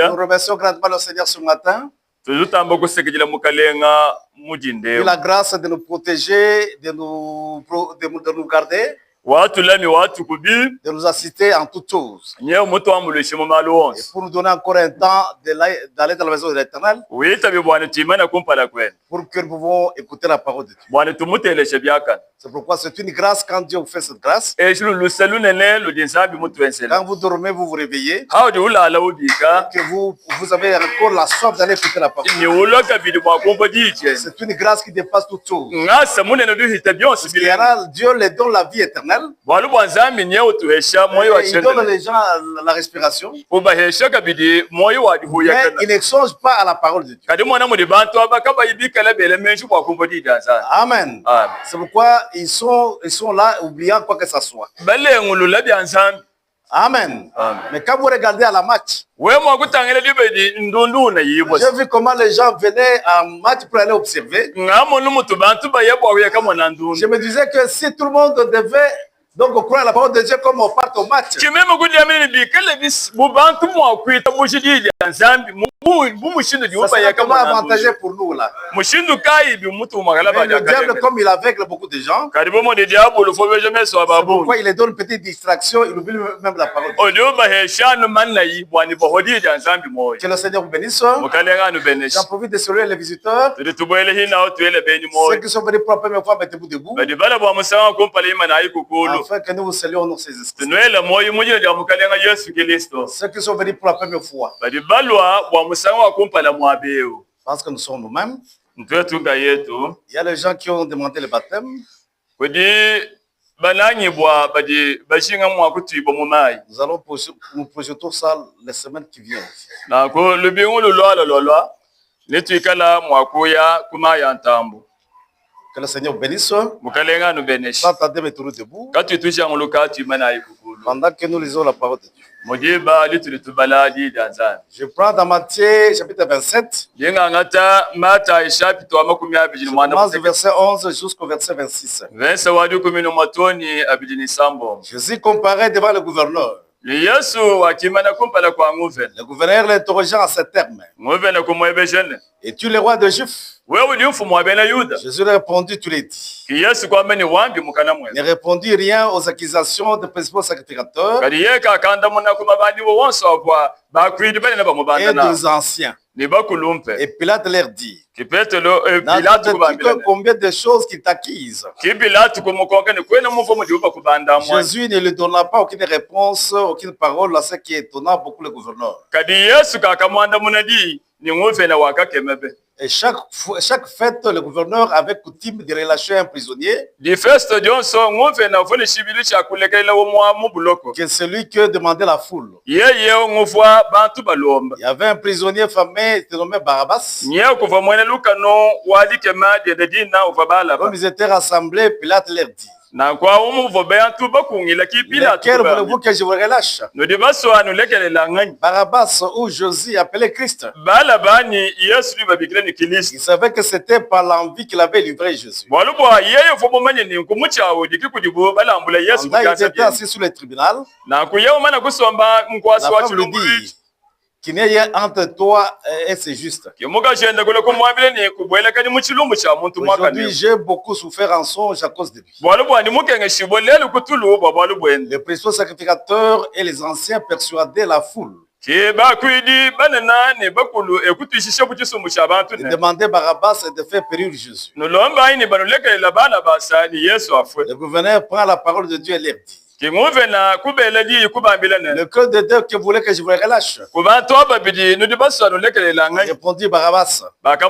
Nous remercions grandement le Seigneur ce matin. Il a la grâce de nous protéger, de nous garder, de nous assister en toutes choses. Et pour nous donner encore un temps d'aller dans la maison de l'Éternel, pour que nous pouvons écouter la parole de Dieu. C'est pourquoi c'est une grâce quand Dieu vous fait cette grâce. Quand vous dormez, vous vous réveillez, que vous avez encore la soif d'aller écouter la parole. C'est une grâce qui dépasse toute chose. Dieu les donne la vie éternelle. Il donne les gens la respiration. Mais il n'exchange pas à la parole de Dieu. Amen. C'est pourquoi ils sont là oubliant quoi que ce soit. Amen. Mais quand vous regardez à la match, j'ai vu comment les gens venaient à match pour aller observer. Je me disais que si tout le monde devait donc croire la parole de Dieu comme on part au match, ça serait tellement avantageux pour nous là. Mais le diable, comme il aveugle beaucoup de gens, c'est pourquoi il les donne une petite distraction, il oublie même la parole. Que le Seigneur vous bénisse. J'en profite de saluer les visiteurs. Ceux qui sont venus pour la première fois, mettez-vous debout. Afin que nous vous saluons dans ces esprits. Ceux qui sont venus pour la première fois, parce que nous sommes nous-mêmes. Il y a les gens qui ont demandé le baptême. Nous allons nous projeter ça les semaines qui viennent. Que le Seigneur vous bénisse. Attendez, mettez-vous debout. Pendant que nous lisons la parole de Dieu. Je prends dans Matthieu chapitre 27. Je commence du verset 11 jusqu'au verset 26. Jésus comparait devant le gouverneur. Le gouverneur l'interrogeant en ces termes. Es-tu le roi des Juifs? Jésus lui répondit, tu l'as dit. Il ne répondit rien aux accusations des principaux sacrificateurs et des anciens. Et Pilate leur dit, combien de choses qui t'acquisent? Jésus ne lui donna pas aucune réponse, aucune parole à ce qui étonna beaucoup le gouverneur. Et chaque fête, le gouverneur avait coutume de relâcher un prisonnier, que celui que demandait la foule. Il y avait un prisonnier famé nommé Barabbas. Comme ils étaient rassemblés, Pilate leur dit, lequel voulez-vous que je vous relâche? Barabbas ou Jésus appelé Christ? Il savait que c'était par l'envie qu'il avait livré Jésus. Pendant il était assis sur le tribunal, la femme lui dit, qu'il n'y ait entre toi et c'est juste. Aujourd'hui, j'ai beaucoup souffert en songe à cause de lui. Les principaux sacrificateurs et les anciens persuadaient la foule. Ils demandaient Barabbas de faire périr Jésus. Le gouverneur prend la parole de Dieu et leur dit, le cœur de Dieu qui voulait que je vous relâche. Répondit Barabbas. Pilate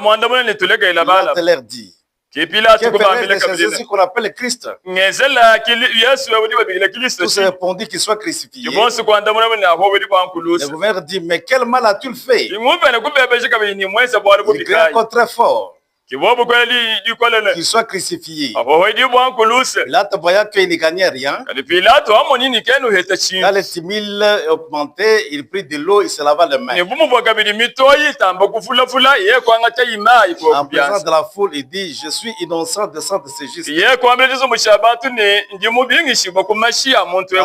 leur dit, que Jésus qu'on appelle Christ. Tous répondit qu'il soit crucifié. Le gouverneur dit, mais quel mal a-t-il fait? Il crie encore très fort qu'il soit crucifié. Pilate voyant qu'il ne gagnait rien, quand le tumulte augmentait, il prit de l'eau et se lava les mains. En présence de la foule, il dit, je suis innocent de sang de ce juste. Et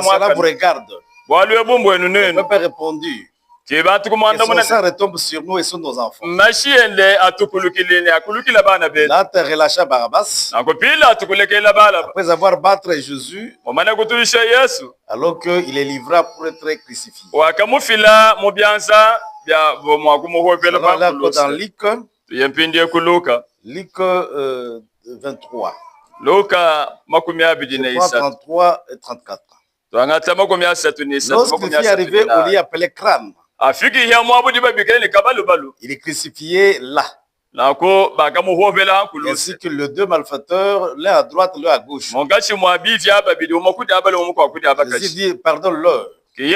cela vous regarde. Le peuple a répondu. Et son sang retombe sur nous et sur nos enfants. Là, tu as relâché Barabbas. Après avoir battu Jésus, alors qu'il est livré pour être crucifié. Là, dans Luc 23. 33 et 34. Lorsqu'il est arrivé au lieu appelé Crâne, il est crucifié là. Ainsi que les deux malfaiteurs, l'un à droite, l'un à gauche. Jésus dit, pardonne-leur. Car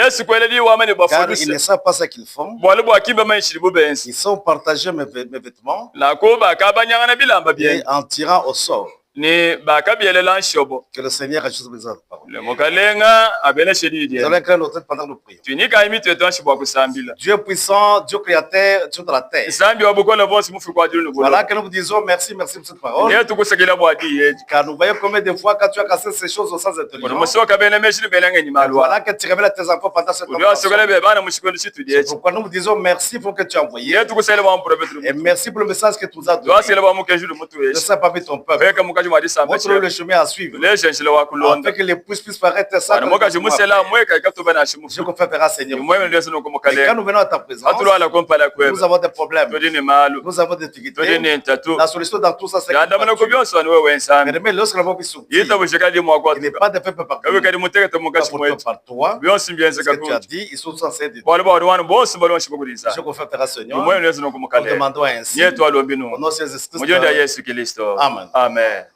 ils ne savent pas ce qu'ils font. Ils sont partagés mes vêtements et en tirant au sort. Que le Seigneur ajoute les autres paroles. Nous allons créer notre tête pendant que nous prions. Dieu puissant, Dieu créateur, Dieu de la terre. Voilà que nous vous disons merci, merci pour cette parole. Car nous voyons combien de fois quand tu as cassé ces choses au sens intelligent. Voilà que tu révèles à tes enfants pendant cette conversation. C'est pourquoi nous vous disons merci pour ce que tu as envoyé. Et merci pour le message que tu nous as donné. Je sais pas ton peuple. Montre le chemin à suivre. Afin que les pouces puissent paraître ça. Je confère, Seigneur. Et quand nous venons à ta présence, nous avons des problèmes. Nous avons des difficultés. La solution dans tout ça, c'est que mais lorsque nous avons pu sortir, il n'est pas de peuple par toi. Par toi, ce que tu as dit, ils sont censés dire. Je confère, Seigneur. Nous demandons ainsi. Au nom de Jésus-Christ. Amen. Amen.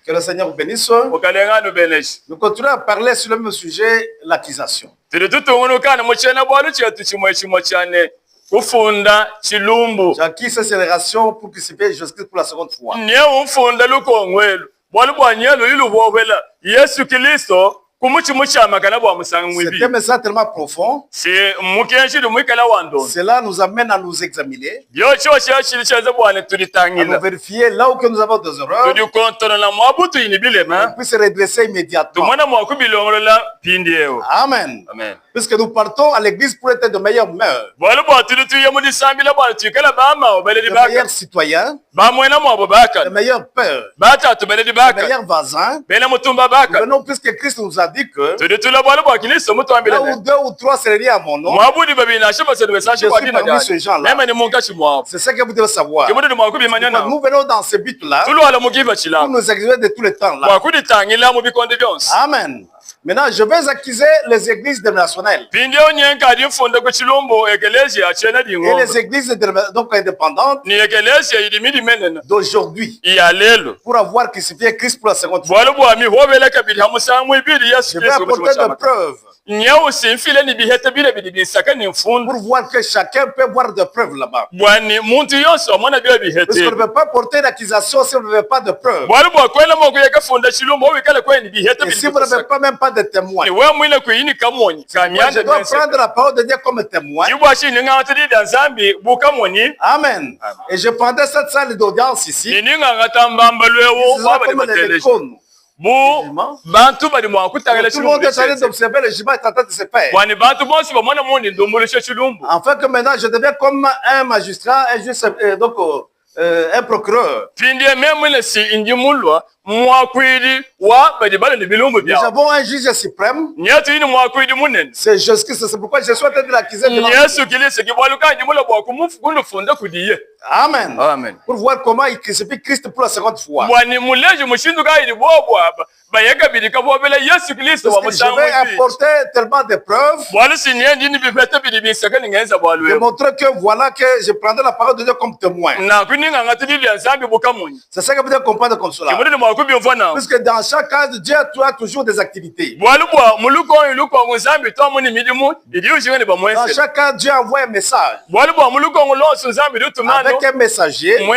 Que le Seigneur vous bénisse. Nous continuons à parler sur le même sujet, l'accusation. J'acquis cette célébration pour crucifier Jésus-Christ pour la seconde fois. C'est un message tellement profond. Cela nous amène à nous examiner, à nous vérifier là où nous avons des erreurs, et puis se redresser immédiatement. Amen. Amen. Puisque nous partons à l'église pour être de meilleurs mœurs, de meilleurs citoyens, de meilleurs pères, de meilleurs voisins. Nous venons puisque Christ nous a dit que là où deux ou trois se réunissent à mon nom, je suis parmi ces gens-là. C'est ce que vous devez savoir. Nous venons dans ce but-là pour nous examiner de tout le temps là. Amen. Maintenant, je vais accuser les églises dénominationnelles et les églises donc indépendantes d'aujourd'hui pour avoir crucifié Christ pour la seconde fois. Je vais apporter des preuves pour voir que chacun peut voir des preuves là-bas. Parce qu'on ne peut pas porter une accusation si on ne veut pas de preuves. Et si vous n'avez pas même pas de témoins, je dois prendre la parole de Dieu comme témoin. Amen. Et je prendrai cette salle d'audience ici. Comme les cônes. Tout le monde est en train d'observer le jugement est en train de se faire. Enfin que maintenant je deviens comme un magistrat, un juge, donc un procureur. Nous avons un juge suprême. C'est Jésus-Christ. C'est pourquoi je suis en train de l'accuser. Amen. Amen. Pour voir comment il crucifie Christ pour la seconde fois. Parce que je vais apporter tellement de preuves. De montrer que voilà que je prendrai la parole de Dieu comme témoin. C'est ça que vous devez comprendre comme cela. Parce que dans chaque cas, Dieu a toujours des activités. Dans chaque cas, Dieu envoie un message avec un messager pour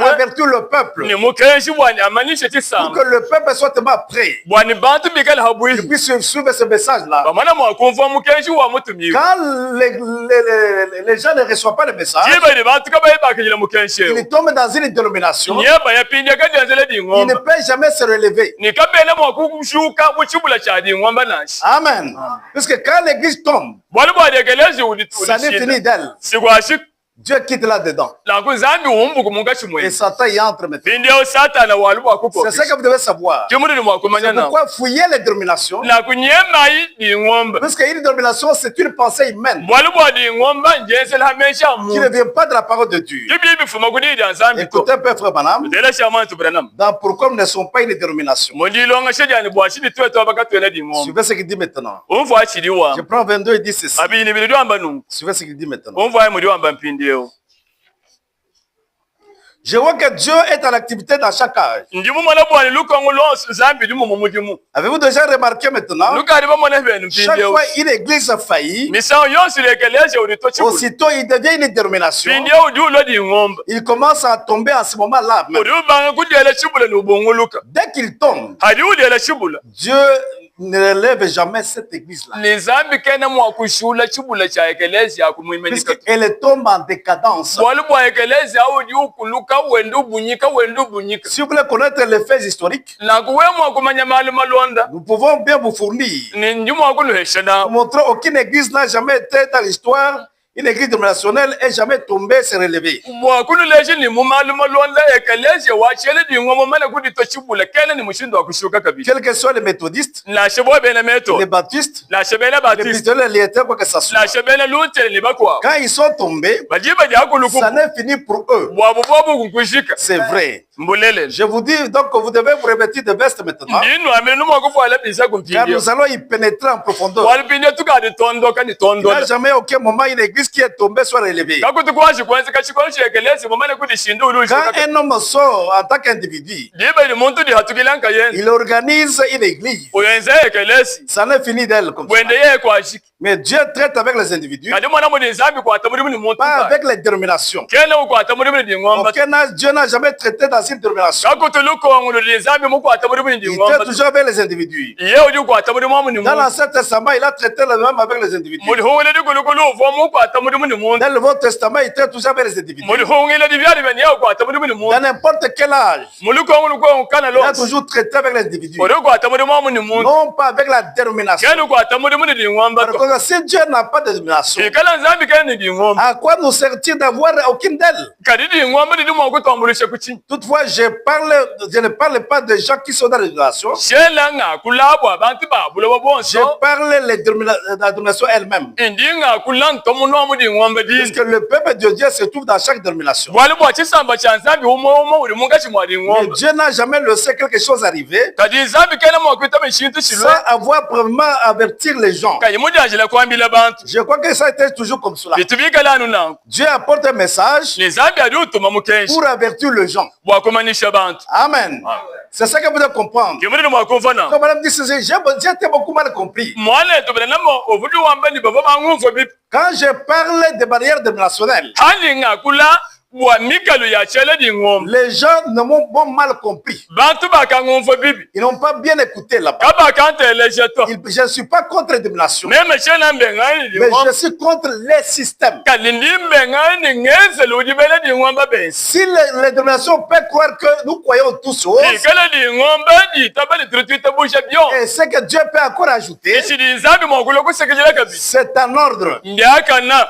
avertir le peuple. Pour que le peuple soit tellement prêt. Et puis suivre ce message-là. Quand les gens ne reçoivent pas le message, ils tombent dans une dénomination. Il ne peut jamais se relever. Amen. Parce que quand l'église tombe, ça n'est fini d'elle. Dieu quitte là-dedans. Et Satan y entre maintenant. C'est ça que vous devez savoir. C'est pourquoi fouiller les dénominations. Parce qu'une dénomination, c'est une pensée humaine qui ne vient pas de la parole de Dieu. Écoutez un peu, frère Branham. Dans pourquoi nous ne sommes pas une dénomination. Suivez ce qu'il dit maintenant. Je prends 22 et dit ceci. Suivez ce qu'il dit maintenant. Je vois que Dieu est en activité dans chaque âge. Avez-vous déjà remarqué maintenant? Chaque fois une église a failli, aussitôt il devient une dénomination. Il commence à tomber à ce moment-là. Dès qu'il tombe, Dieu ne relève jamais cette église-là. Puisqu'elle tombe en décadence. Si vous voulez connaître les faits historiques, nous pouvons bien vous fournir. Pour montrer qu'aucune église n'a jamais été dans l'histoire. Une église dénominationnelle n'est jamais tombée, s'est relevée. Quels que soient les méthodistes, les baptistes, les pistoles, les états, quoi que ce soit. Quand ils sont tombés, ça n'est fini pour eux. C'est vrai. Je vous dis donc que vous devez vous revêtir de veste maintenant. Car nous allons y pénétrer en profondeur. Il n'y a jamais aucun moment une église qui est tombée soit relevée. Quand un homme sort en tant qu'individu, il organise une église. Ça n'est fini d'elle comme ça. Mais Dieu traite avec les individus, pas avec les dénominations. Dieu n'a jamais traité dans une dénomination. Il traite toujours avec les individus. Dans l'Ancien Testament, il a traité le même avec les individus. Dans le Nouveau Testament, il traite toujours avec les individus. Dans n'importe quel âge, il a toujours traité avec les individus. Non pas avec la dénomination. Si Dieu n'a pas de dénomination, à quoi nous sert-il d'avoir aucune d'elles? Toutefois, je ne parle pas de gens qui sont dans les dénominations. Je parle de la dénomination elle-même. Puisque le peuple de Dieu se trouve dans chaque dénomination. Mais Dieu n'a jamais laissé quelque chose arriver sans avoir vraiment avertir les gens. Je crois que ça a été toujours comme cela. Dieu apporte un message pour avertir les gens. Amen. C'est ça que vous devez comprendre. Comme madame dit, j'ai été beaucoup mal compris. Quand je parle de barrières dénominationnelles, les gens m'ont mal compris. Ils n'ont pas bien écouté là-bas. Je ne suis pas contre les dénominations, mais je suis contre les systèmes. Si les dénominations peuvent croire que nous croyons tous choses, et ce que Dieu peut encore ajouter, c'est un ordre.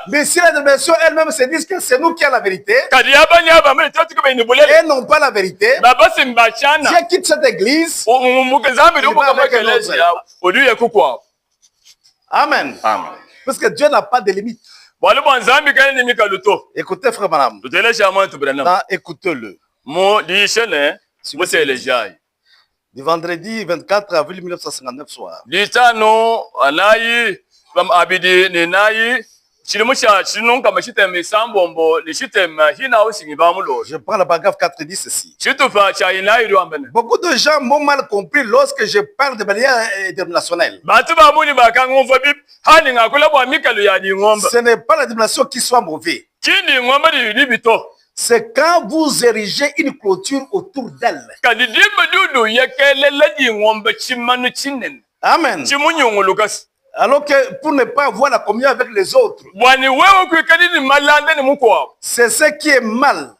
Mais si les dénominations elles-mêmes se disent que c'est nous qui avons la vérité, et non pas la vérité, Dieu quitte cette église. Amen. Parce que Dieu n'a pas de limite. Écoutez, frère Branham. Écoutez-le. Du vendredi 24 avril 1959 soir. Je prends la paragraphe 4 et dit ceci. Beaucoup de gens m'ont mal compris lorsque je parle de manière dénominationnelle. Ce n'est pas la dénomination qui soit mauvaise. C'est quand vous érigez une clôture autour d'elle. Amen. Alors que pour ne pas avoir la communion avec les autres, c'est ce qui est mal.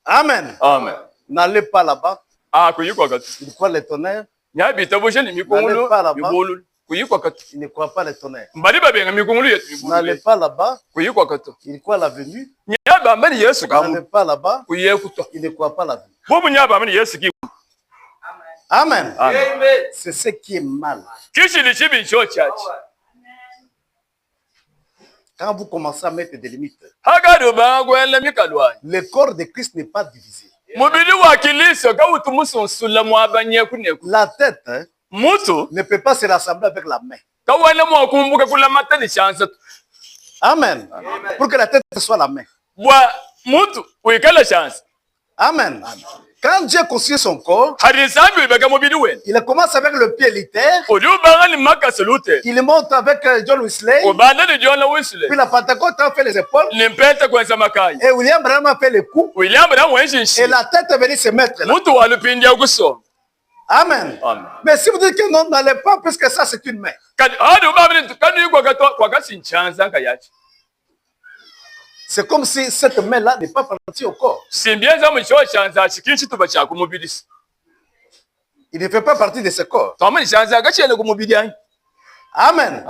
Amen. N'allez pas là-bas. Il croit les tonnerres. N'allez pas là-bas. Il ne croit pas les tonnerres. N'allez pas là-bas. Il croit la venue. N'allez pas là-bas. Il ne croit pas la venue. Amen. C'est ce qui est mal. Quand vous commencez à mettre des limites, le corps de Christ n'est pas divisé. La tête ne peut pas se rassembler avec la main. Amen. Pour que la tête soit la main. Amen. Quand Dieu construit son corps, il commence avec le pied littéraire, il monte avec John Wesley, puis la Pentecôte a fait les épaules, et William Branham a fait les coups, et la tête est venue se mettre là. Amen. Mais si vous dites que non, n'allez pas, puisque ça c'est une main. C'est comme si cette main-là n'est pas partie au corps. Il ne fait pas partie de ce corps. Amen.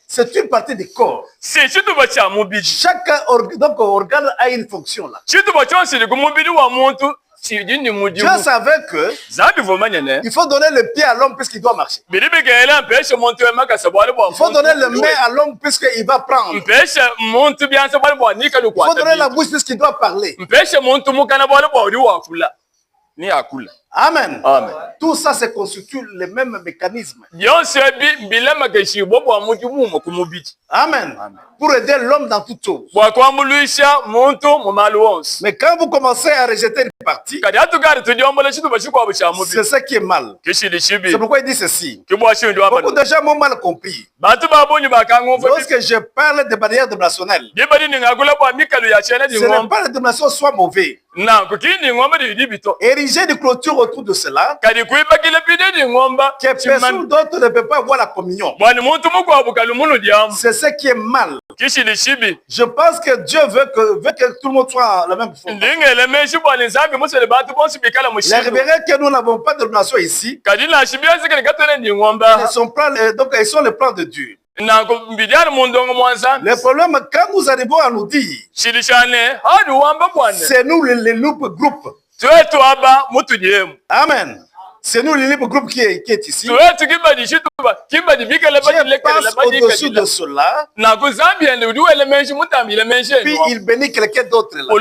C'est une partie du corps. Chaque organe a une fonction là. Dieu savait que il faut donner le pied à l'homme puisqu'il doit marcher. Il faut donner le main à l'homme puisqu'il va prendre. Il faut donner la bouche puisqu'il doit parler. Amen. Amen. Tout ça se constitue le même mécanisme. Amen. Pour aider l'homme dans toutes choses. Mais quand vous commencez à rejeter une partie, c'est ça qui est mal. C'est pourquoi il dit ceci. Beaucoup de gens m'ont mal compris. Lorsque je parle de barrière dominationnelle, ce n'est pas la domination soit mauvais. Ériger des clôtures autour de cela, que personne d'autre ne peut pas avoir la communion. C'est ce qui est mal. Je pense que Dieu veut que tout le monde soit à la même forme. Il est révéré que nous n'avons pas de domination ici. Ils sont les plans de Dieu. Le problème, quand nous arrivons à nous dire, c'est nous les groupes. Amen. C'est nous le libre groupe qui est ici. Je passe au-dessus de cela. Puis il bénit quelqu'un d'autre là.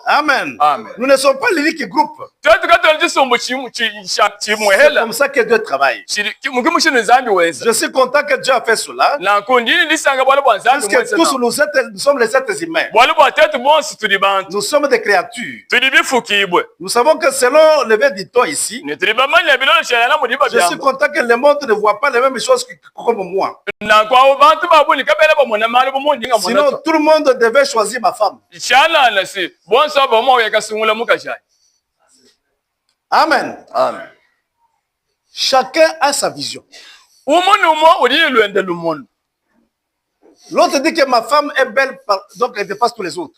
Amen. Nous ne sommes pas l'unique groupe. C'est comme ça que Dieu travaille. Je suis content que Dieu a fait cela. Parce que tous nous sommes les êtres humains. Nous sommes des créatures. Nous savons que selon le verdict ici, je suis content que le monde ne voit pas les mêmes choses comme moi. Sinon, tout le monde devait choisir ma femme. Amen. Amen. Chacun a sa vision. L'autre dit que ma femme est belle, donc elle dépasse tous les autres.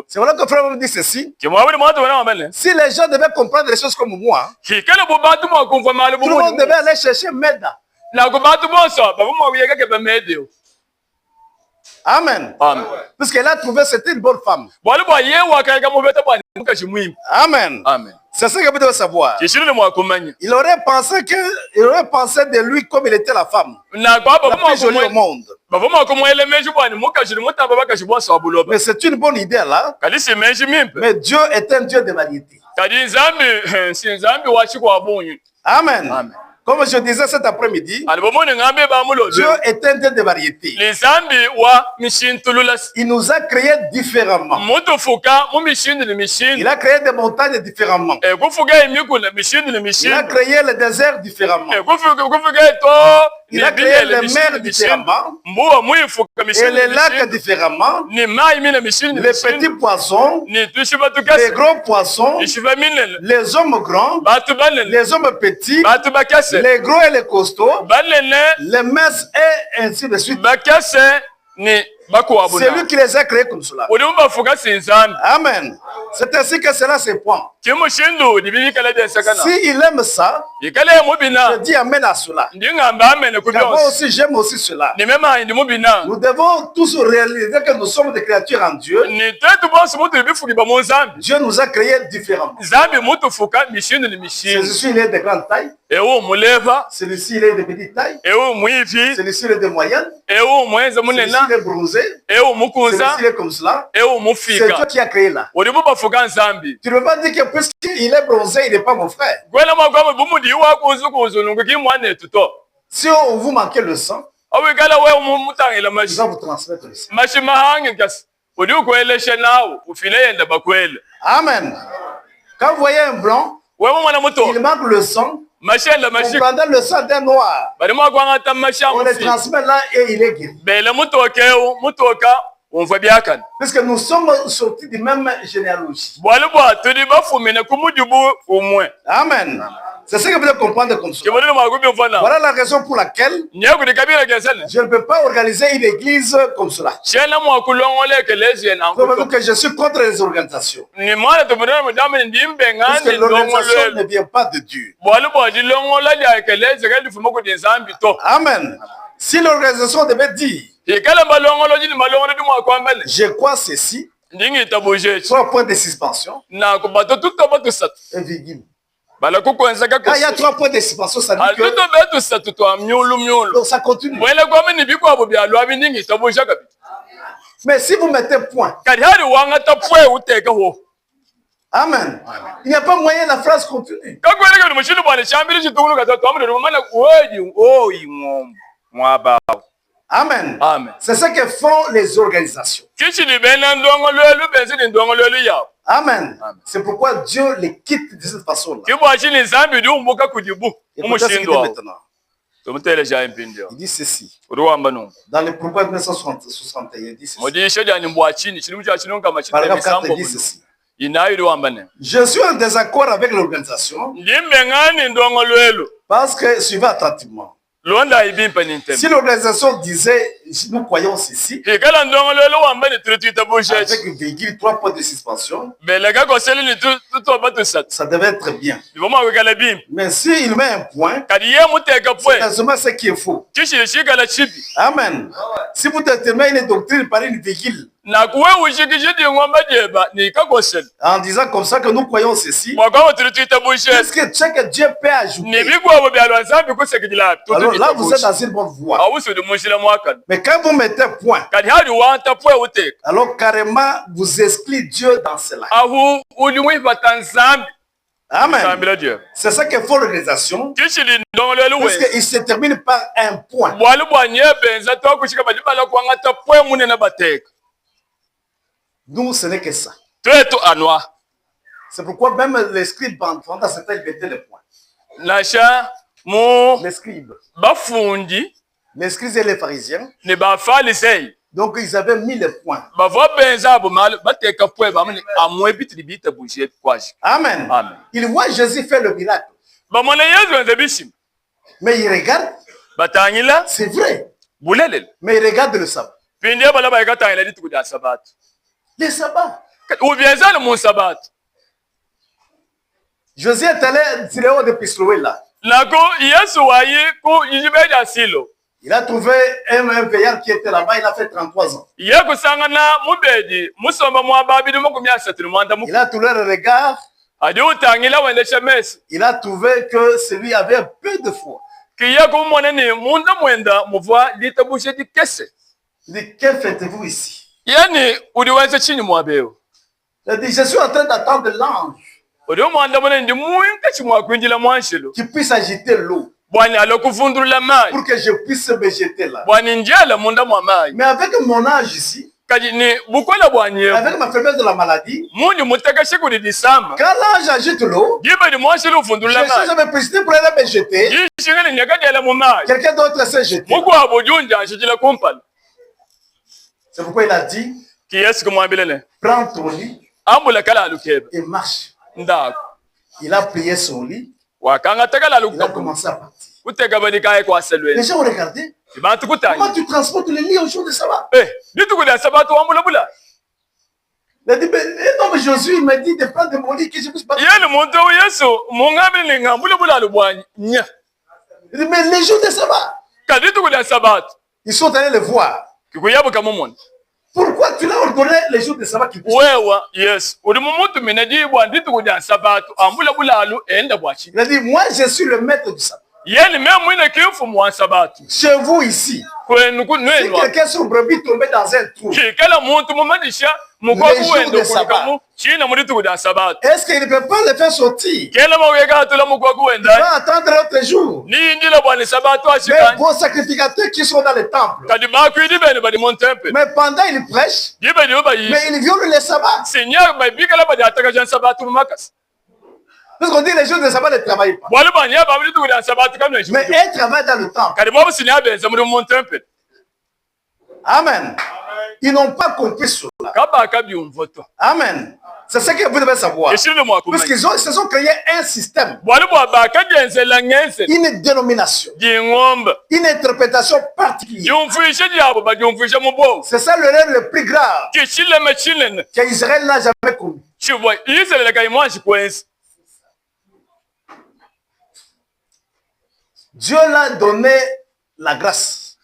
C'est voilà que frère me dit ceci. Si les gens devaient comprendre les choses comme moi, tout le monde devait aller chercher Meda. Amen. Amen. Parce qu'elle a trouvé c'était une bonne femme. Amen. Amen. C'est ça que vous devez savoir. Il aurait pensé de lui comme il était la femme la plus jolie au monde. Mais c'est une bonne idée là. Mais Dieu est un Dieu de variété. Amen. Amen. Comme je disais cet après-midi, Dieu est un Dieu de variété. Il nous a créés différemment. Il a créé des montagnes différemment. Il a créé le désert différemment. Il a créé les mers différemment. Et les lacs différemment. Les petits poissons. Les gros poissons. Les hommes grands. Les hommes petits. Les gros et les costauds, les messes et ainsi de suite. C'est lui qui les a créés comme cela. Amen. C'est ainsi que cela se prend. Si il aime ça, je dis amen à cela. Car moi aussi, j'aime aussi cela. Nous devons tous réaliser que nous sommes des créatures en Dieu. Dieu nous a créés différemment. Celui-ci, il est de grande taille. Celui-ci, il est de petite taille. Celui-ci, il est de moyenne. Celui-ci, il est bronzé. Celui-ci, il est comme cela. C'est toi qui as créé là. Tu ne peux pas dire que puisqu'il est bronzé, il n'est pas mon frère. Si on vous manquez le sang, il va vous transmettre le sang. Amen. Quand vous voyez un blanc, il manque le sang. On prendra le sang d'un noir. On le transmet là et il est guéri. Parce que nous sommes sortis de même généalogie. Amen. C'est ce que vous devez comprendre comme ça. Voilà la raison pour laquelle je ne peux pas organiser une église comme cela. Probablement que je suis contre les organisations. Parce que l'organisation ne vient pas de Dieu. Amen. Si l'organisation devait dire, je crois ceci, 3 points de suspension, et virgule. Quand il y a 3 points de suspension, ça dit que donc ça continue. Mais si vous mettez point, amen. Il n'y a pas moyen, la phrase continue. Amen. Amen. C'est ce que font les organisations. Amen. C'est pourquoi Dieu les quitte de cette façon-là. Il dit ceci. Dans le Proverbe 1961, il dit ceci. Paragraphe 4, il dit ceci. Je suis en désaccord avec l'organisation parce que suivez attentivement. Si l'organisation disait nous croyons ceci, avec une virgule, 3 points de suspension, ça devait être bien. Mais s'il met un point, c'est quasiment ce qui est faux. Amen. Si vous déterminez une doctrine par une virgule, en disant comme ça que nous croyons ceci, est-ce que Dieu peut ajouter? Alors là, vous êtes dans une bonne voie. Mais quand vous mettez point, alors carrément, vous excluez Dieu dans cela. Amen. C'est ça que font l'organisation. Parce qu'il se termine par un point. Nous, ce n'est que ça. C'est pourquoi même les scribes, pendant ce temps, ils mettaient les points. Les scribes. Les scribes et les pharisiens. Donc, ils avaient mis les points. Amen. Amen. Ils voient Jésus faire le miracle. Mais ils regardent. C'est vrai. Mais ils regardent le sabbat. Le sabbat. Jésus est allé sur le haut de Pisloé là. Il a trouvé un vieillard qui était là-bas, il a fait 33 ans. Il a tourné le regard. Il a trouvé que celui avait un peu de foi. Il dit, que faites-vous ici? Il dit, je suis en train d'attendre l'ange qui puisse agiter l'eau pour que je puisse me jeter là. Mais avec mon âge ici, avec ma faiblesse de la maladie, quand l'ange agite l'eau, je suis jamais précipité pour aller me jeter. Quelqu'un d'autre s'est jeté. C'est pourquoi il a dit, prends ton lit et marche. Il a plié son lit. Il a commencé à partir. Les gens ont regardé. Comment tu transportes les lits au jour de sabbat? Il a dit, non, mais Josué m'a dit de prendre mon lit que je puisse pas. Il dit, mais les jours de sabbat, ils sont allés le voir. Pourquoi tu l'as ordonné les jours de sabbat? Il a dit, moi je suis le maître du sabbat. Chez vous ici, si quelqu'un sur brebis tombé dans un trou, les jours de sabbat, est-ce qu'il ne peut pas le faire sortir? Il va attendre l'autre jour. Mais vos sacrificateurs qui sont dans le temple, mais pendant ils prêchent, mais ils violent le sabbat. Parce qu'on dit les jours de sabbat ne travaillent pas. Mais elles travaillent dans le temple. Amen. Ils n'ont pas compris cela. Amen. C'est ce que vous devez savoir. Parce qu'ils se sont créés un système, une dénomination, une interprétation particulière. C'est ça l'erreur le plus grave qu'Israël n'a jamais commis. Dieu l'a donné la grâce.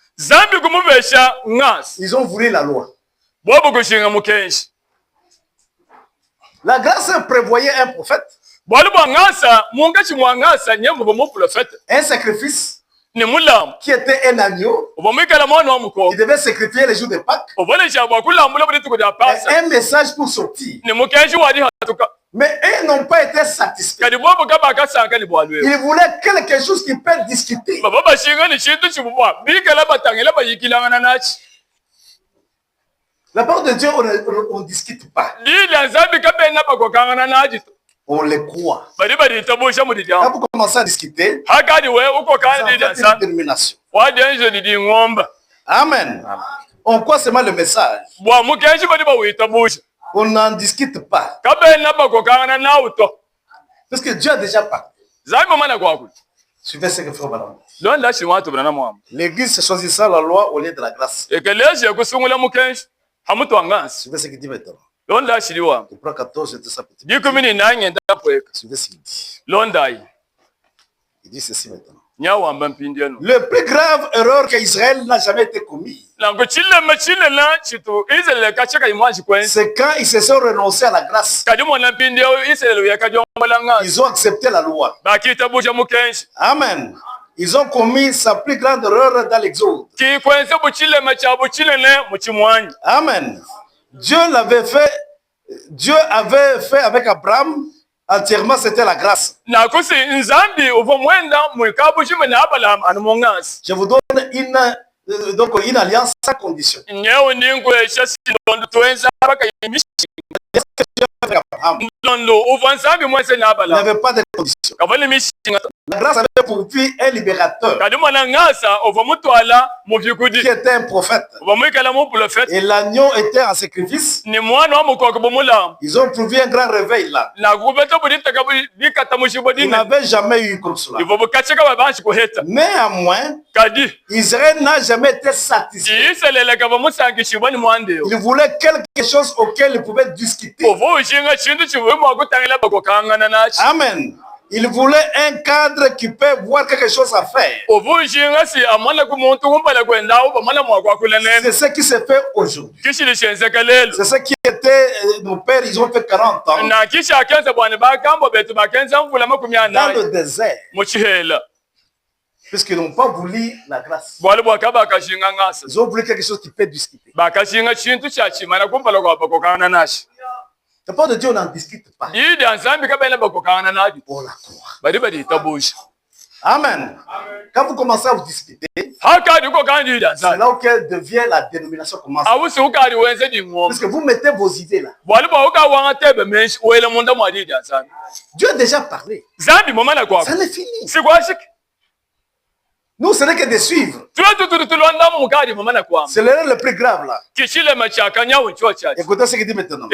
Ils ont voulu la loi. La grâce prévoyait un prophète, un sacrifice qui était un agneau. Il devait sacrifier les jours de Pâques. Un message pour sortir. Mais eux n'ont pas été satisfaits. Ils voulaient quelque chose qui peut discuter. La parole de Dieu, on ne discute pas. On les croit. Quand vous commencez à discuter, vous avez une détermination. Amen. On croit seulement le message. On n'en discute pas. Parce que Dieu a déjà parlé. Suivez ce que frère Balaam. L'église se choisissant la loi au lieu de la grâce. Suivez ce qu'il dit maintenant. Hébreux 14, je te ça petit. Suivez ce qu'il dit. Il dit ceci maintenant. Le plus grave erreur qu'Israël n'a jamais été commis, c'est quand ils se sont renoncés à la grâce. Ils ont accepté la loi. Amen. Ils ont commis sa plus grande erreur dans l'Exode. Amen. Dieu avait fait avec Abraham. Entièrement, c'était la grâce. Je vous donne une alliance sans condition. Il n'avait pas de condition. La grâce avait pour but un libérateur qui était un prophète. Et l'agneau était en sacrifice. Ils ont trouvé un grand réveil là. Ils n'avaient jamais eu comme cela. Néanmoins, Israël n'a jamais été satisfait. Il voulait quelque chose auquel il pouvait discuter. Amen. Il voulait un cadre qui peut voir quelque chose à faire. C'est ce qui s'est fait aujourd'hui. C'est ce qui était, nos pères, ils ont fait 40 ans. Dans le désert. Puisqu'ils n'ont pas voulu la grâce. Ils ont voulu quelque chose qui peut discuter. La parole de Dieu, on n'en discute pas. On la croit. Amen. Quand vous commencez à vous discuter, c'est là où devient la dénomination commence. Parce que vous mettez vos idées là. Dieu a déjà parlé. Ça n'est fini. Nous, ce n'est que de suivre. C'est l'erreur le plus grave là. Écoutez ce qu'il dit maintenant.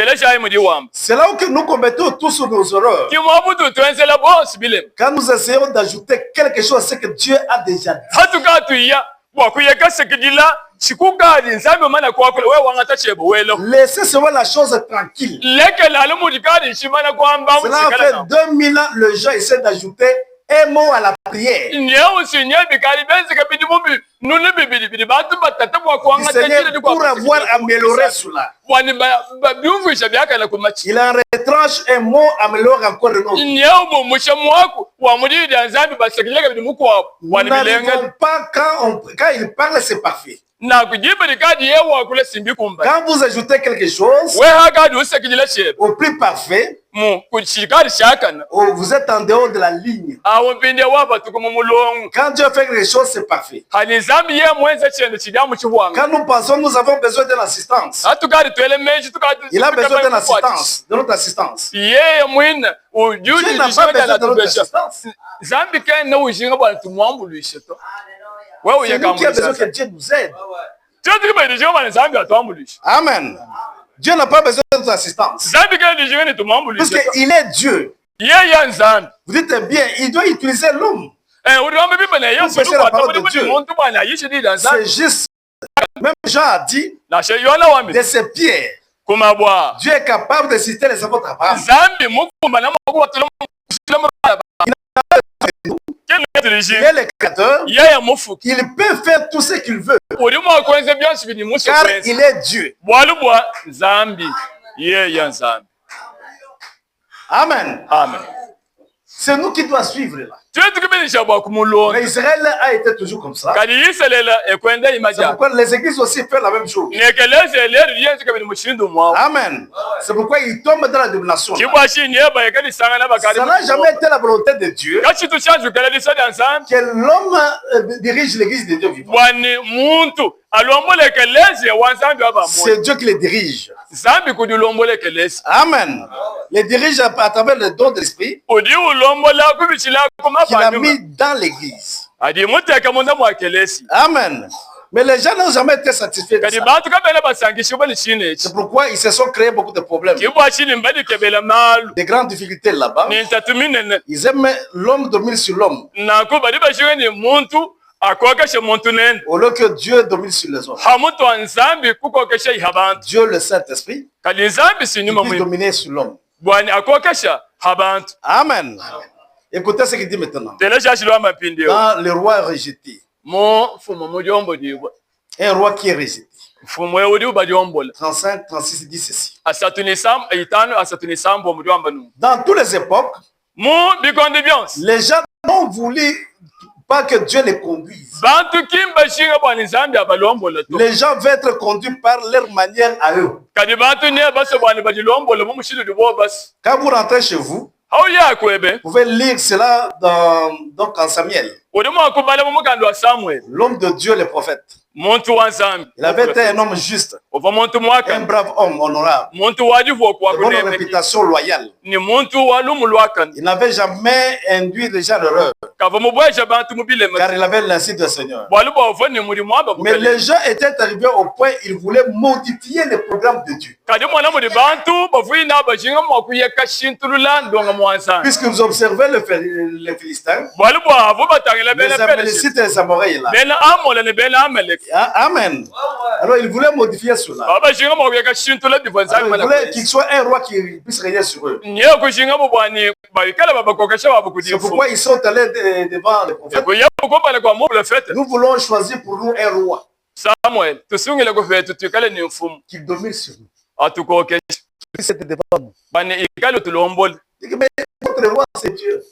C'est là où nous commettons tous nos erreurs. Quand nous essayons d'ajouter quelque chose à ce que Dieu a déjà dit. Laissez seulement la chose tranquille. Cela fait 2000 ans, le gens essaient d'ajouter un mot à la prière. Pour avoir amélioré cela, il en retranche un mot, améliore encore un autre. Nous n'arrivons pas quand il parle, c'est parfait. Quand vous ajoutez quelque chose au plus parfait, vous êtes en dehors de la ligne. Quand Dieu fait quelque chose, c'est parfait. Quand nous pensons, nous avons besoin de l'assistance. Il a besoin de l'assistance, de notre assistance. Dieu n'a pas besoin de notre assistance. C'est nous qui avons besoin que Dieu nous aide. Amen. Dieu n'a pas besoin de notre assistance. Parce qu'il est Dieu. Vous dites bien, il doit utiliser l'homme. Pour prêcher la parole de Dieu. C'est juste. Même Jean a dit de ces pierres, Dieu est capable de citer les apôtres Abraham. Il est le créateur. Il peut faire tout ce qu'il veut. Car il est Dieu. Amen. Amen. C'est nous qui devons suivre là. Mais Israël a été toujours comme ça. C'est pourquoi les églises aussi font la même chose. Amen. C'est pourquoi ils tombent dans la domination. Ça n'a jamais été la volonté de Dieu que l'homme dirige l'église de Dieu vivant. C'est Dieu qui les dirige. Amen. Les dirige à travers le don de l'esprit qu'il a mis dans l'église. Amen. Mais les gens n'ont jamais été satisfaits de ça. C'est pourquoi ils se sont créés beaucoup de problèmes. Des grandes difficultés là-bas. Ils aiment l'homme domine sur l'homme. Au lieu que Dieu domine sur les hommes. Dieu le Saint-Esprit qui puisse dominer sur l'homme. Amen. Écoutez ce qu'il dit maintenant. Dans le roi rejeté. Un roi qui est rejeté. 35, 36, il dit ceci. Dans toutes les époques, les gens n'ont voulu pas que Dieu les conduise. Les gens veulent être conduits par leur manière à eux. Quand vous rentrez chez vous, vous pouvez lire cela donc en Samuel. L'homme de Dieu, le prophète. Il avait été un homme juste, un brave homme honorable, de bonne réputation loyale. Il n'avait jamais induit les gens l'erreur, car il avait l'insigne du Seigneur. Mais les gens étaient arrivés au point où ils voulaient modifier le programme de Dieu. Puisque vous observez les Philistins, les Amalécites et les Amoréens là. Amen. Alors il voulait modifier cela. Il voulait qu'il soit un roi qui puisse régner sur eux. C'est pourquoi ils sont allés devant le prophète. Nous voulons choisir pour nous un roi qui domine sur nous. C'était devant nous. Votre roi, c'est Dieu.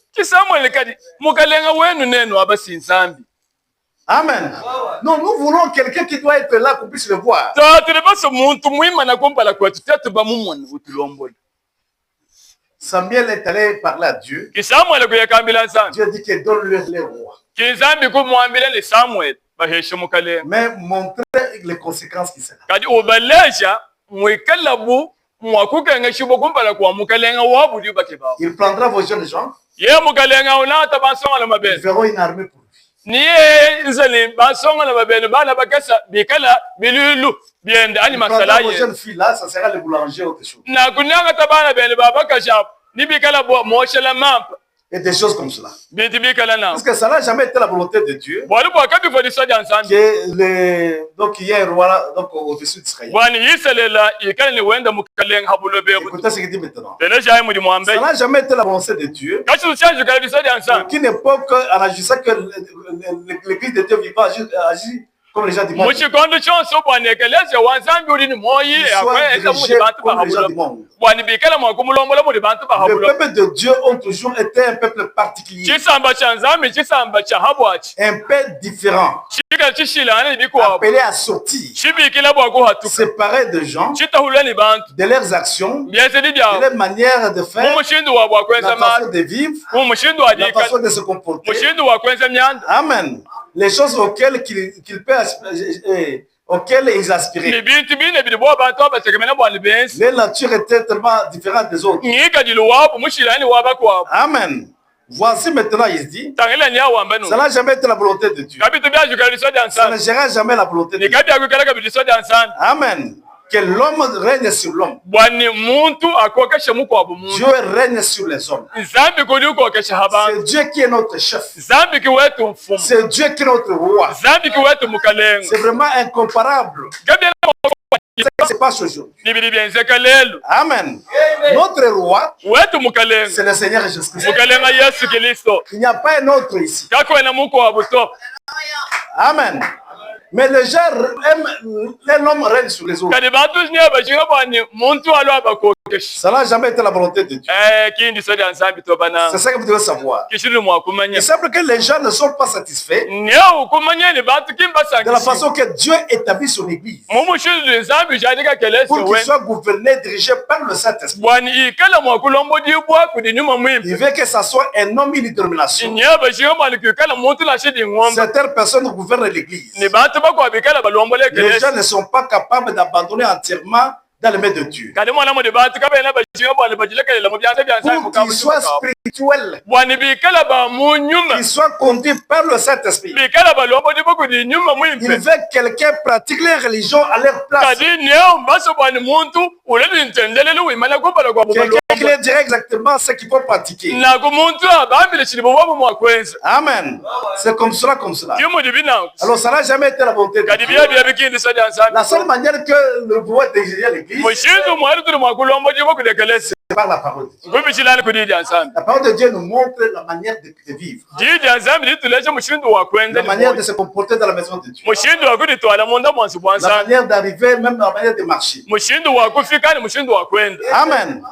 Amen. Non, nous voulons quelqu'un qui doit être là pour puisse le voir. Samuel est allé parler à Dieu. Dieu a dit qu'il donne les rois. Mais montrer les conséquences qui seront. Il prendra vos jeunes gens. Ils feront une armée pour lui. Il prendra vos jeunes filles là, ça sera le boulanger ou autre chose. Et des choses comme cela. Parce que ça n'a jamais été la volonté de Dieu. Donc il y a un roi au-dessus d'Israël. Écoutez ce qu'il dit maintenant. Ça n'a jamais été la volonté de Dieu. À une époque, en agissant que l'église de Dieu vivant agit comme les gens du monde. Le peuple de Dieu ont toujours été un peuple particulier. Un peuple différent. Appelé à sortir. Séparé de gens, de leurs actions, de leur manière de faire, la façon de vivre, la façon de se comporter. Amen. Les choses auxquelles ils aspiraient. Les natures étaient tellement différentes des autres. Amen. Voici maintenant, il se dit, ça n'a jamais été la volonté de Dieu. Ça ne sera jamais la volonté de Dieu. Amen. Que l'homme règne sur l'homme. Dieu règne sur les hommes. C'est Dieu qui est notre chef. C'est Dieu qui est notre roi. C'est vraiment incomparable. Ce qui se passe aujourd'hui. Amen. Notre roi, c'est le Seigneur Jésus-Christ. Il n'y a pas un autre ici. Amen. Mais les gens aiment l'homme règne sur les autres. Ça n'a jamais été la volonté de Dieu. C'est ça que vous devez savoir. Il semble que les gens ne sont pas satisfaits de la façon que Dieu établit son église. Pour qu'il soit gouverné, dirigé par le Saint-Esprit. Il veut que ça soit un homme, une détermination. Certaines personnes gouvernent l'église. Les gens ne sont pas capables d'abandonner entièrement dans les mains de Dieu. Pour qu'il soit spirituel, qu'il soit conduit par le Saint-Esprit. Il veut que quelqu'un pratique les religions à leur place. Quelqu'un qui leur dirait exactement ce qu'il faut pratiquer. Amen. C'est comme cela, comme cela. Alors ça n'a jamais été la volonté de Dieu. La seule manière que le pouvoir d'exiger l'église, c'est par la parole de Dieu. La parole de Dieu nous montre la manière de vivre. La manière de se comporter dans la maison de Dieu. La manière d'arriver, même la manière de marcher. Amen.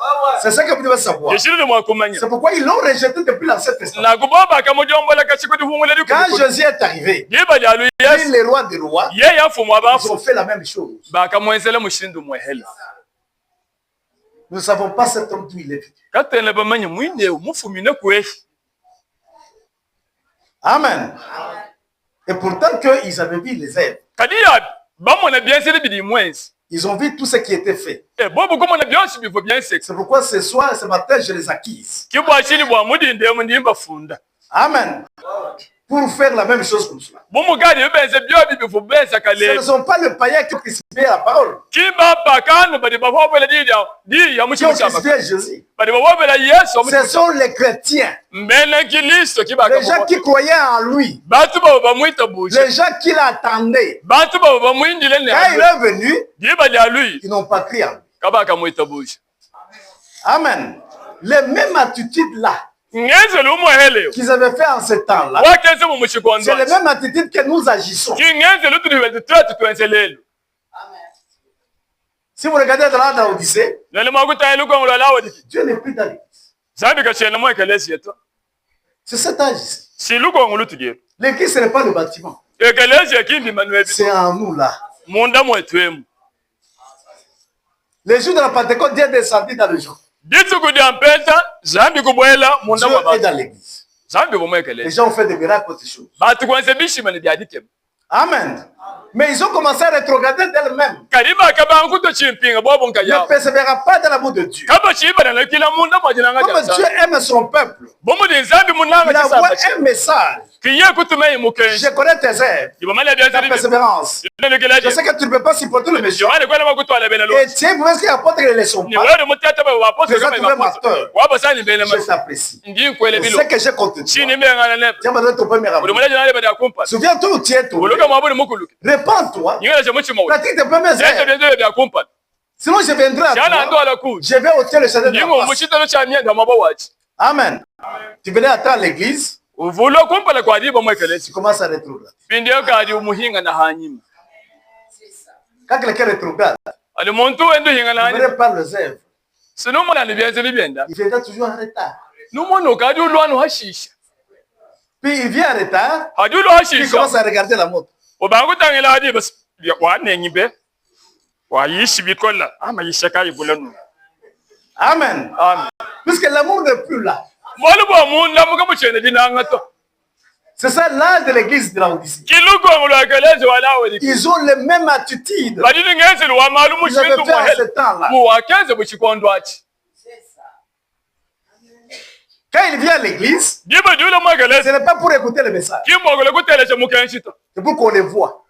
C'est ça que vous devez savoir. C'est pourquoi ils l'ont rejeté depuis l'Ancien Testament. Quand Jésus est arrivé, les rois des rois, ils ont fait la même chose. Nous ne savons pas cet homme d'où il est. Amen. Et pourtant qu'ils avaient vu les œuvres. Ils ont vu tout ce qui était fait. C'est pourquoi ce soir, ce matin, je les acquise. Amen. Pour faire la même chose comme cela. Ce ne sont pas les païens qui ont crucifié la parole. Qui ont crucifié Jésus. Ce sont les chrétiens. Les gens qui croyaient en lui. Les gens qui l'attendaient. Quand il est venu, ils n'ont pas crié en lui. Amen. Les mêmes attitudes là qu'ils avaient fait en ce temps-là, c'est les mêmes attitudes que nous agissons. Si vous regardez dans l'Odyssée, Dieu n'est plus dans l'église. C'est cet âge. L'église, ce n'est pas le bâtiment. C'est en nous là. Les jours de la Pentecôte, Dieu est descendu dans le jour. Dieu est dans l'église. Les gens ont fait des miracles, autre chose. Amen. Mais ils ont commencé à rétrograder d'elles-mêmes. Ne persévérera pas dans l'amour de Dieu. Comme Dieu aime son peuple, il envoie un message Je connais tes œuvres, ta persévérance. Je sais que tu ne peux pas supporter le méchant. Et tu es mauvais qui apporte les leçons. Je t'apprécie. Je sais que j'ai compté. Tu as besoin de ton premier amour. Souviens-toi où tu es tombé. Répands-toi. Pratique tes premières œuvres. Sinon, je viendrai à toi. Je vais ôter le château de la face. Amen. Tu venais attendre l'église. Tu commences à rétrograder. Quand quelqu'un rétrograde, il ne verrait pas les œuvres. Il viendra toujours en retard. Puis il vient en retard. Puis il commence à regarder la montre. Amen. Puisque l'amour n'est plus là. C'est ça l'âge de l'église de la Odyssée. Ils ont les mêmes attitudes. Ils avaient fait à ce temps-là. Quand il vient à l'église, ce n'est pas pour écouter le message. C'est pour qu'on les voit.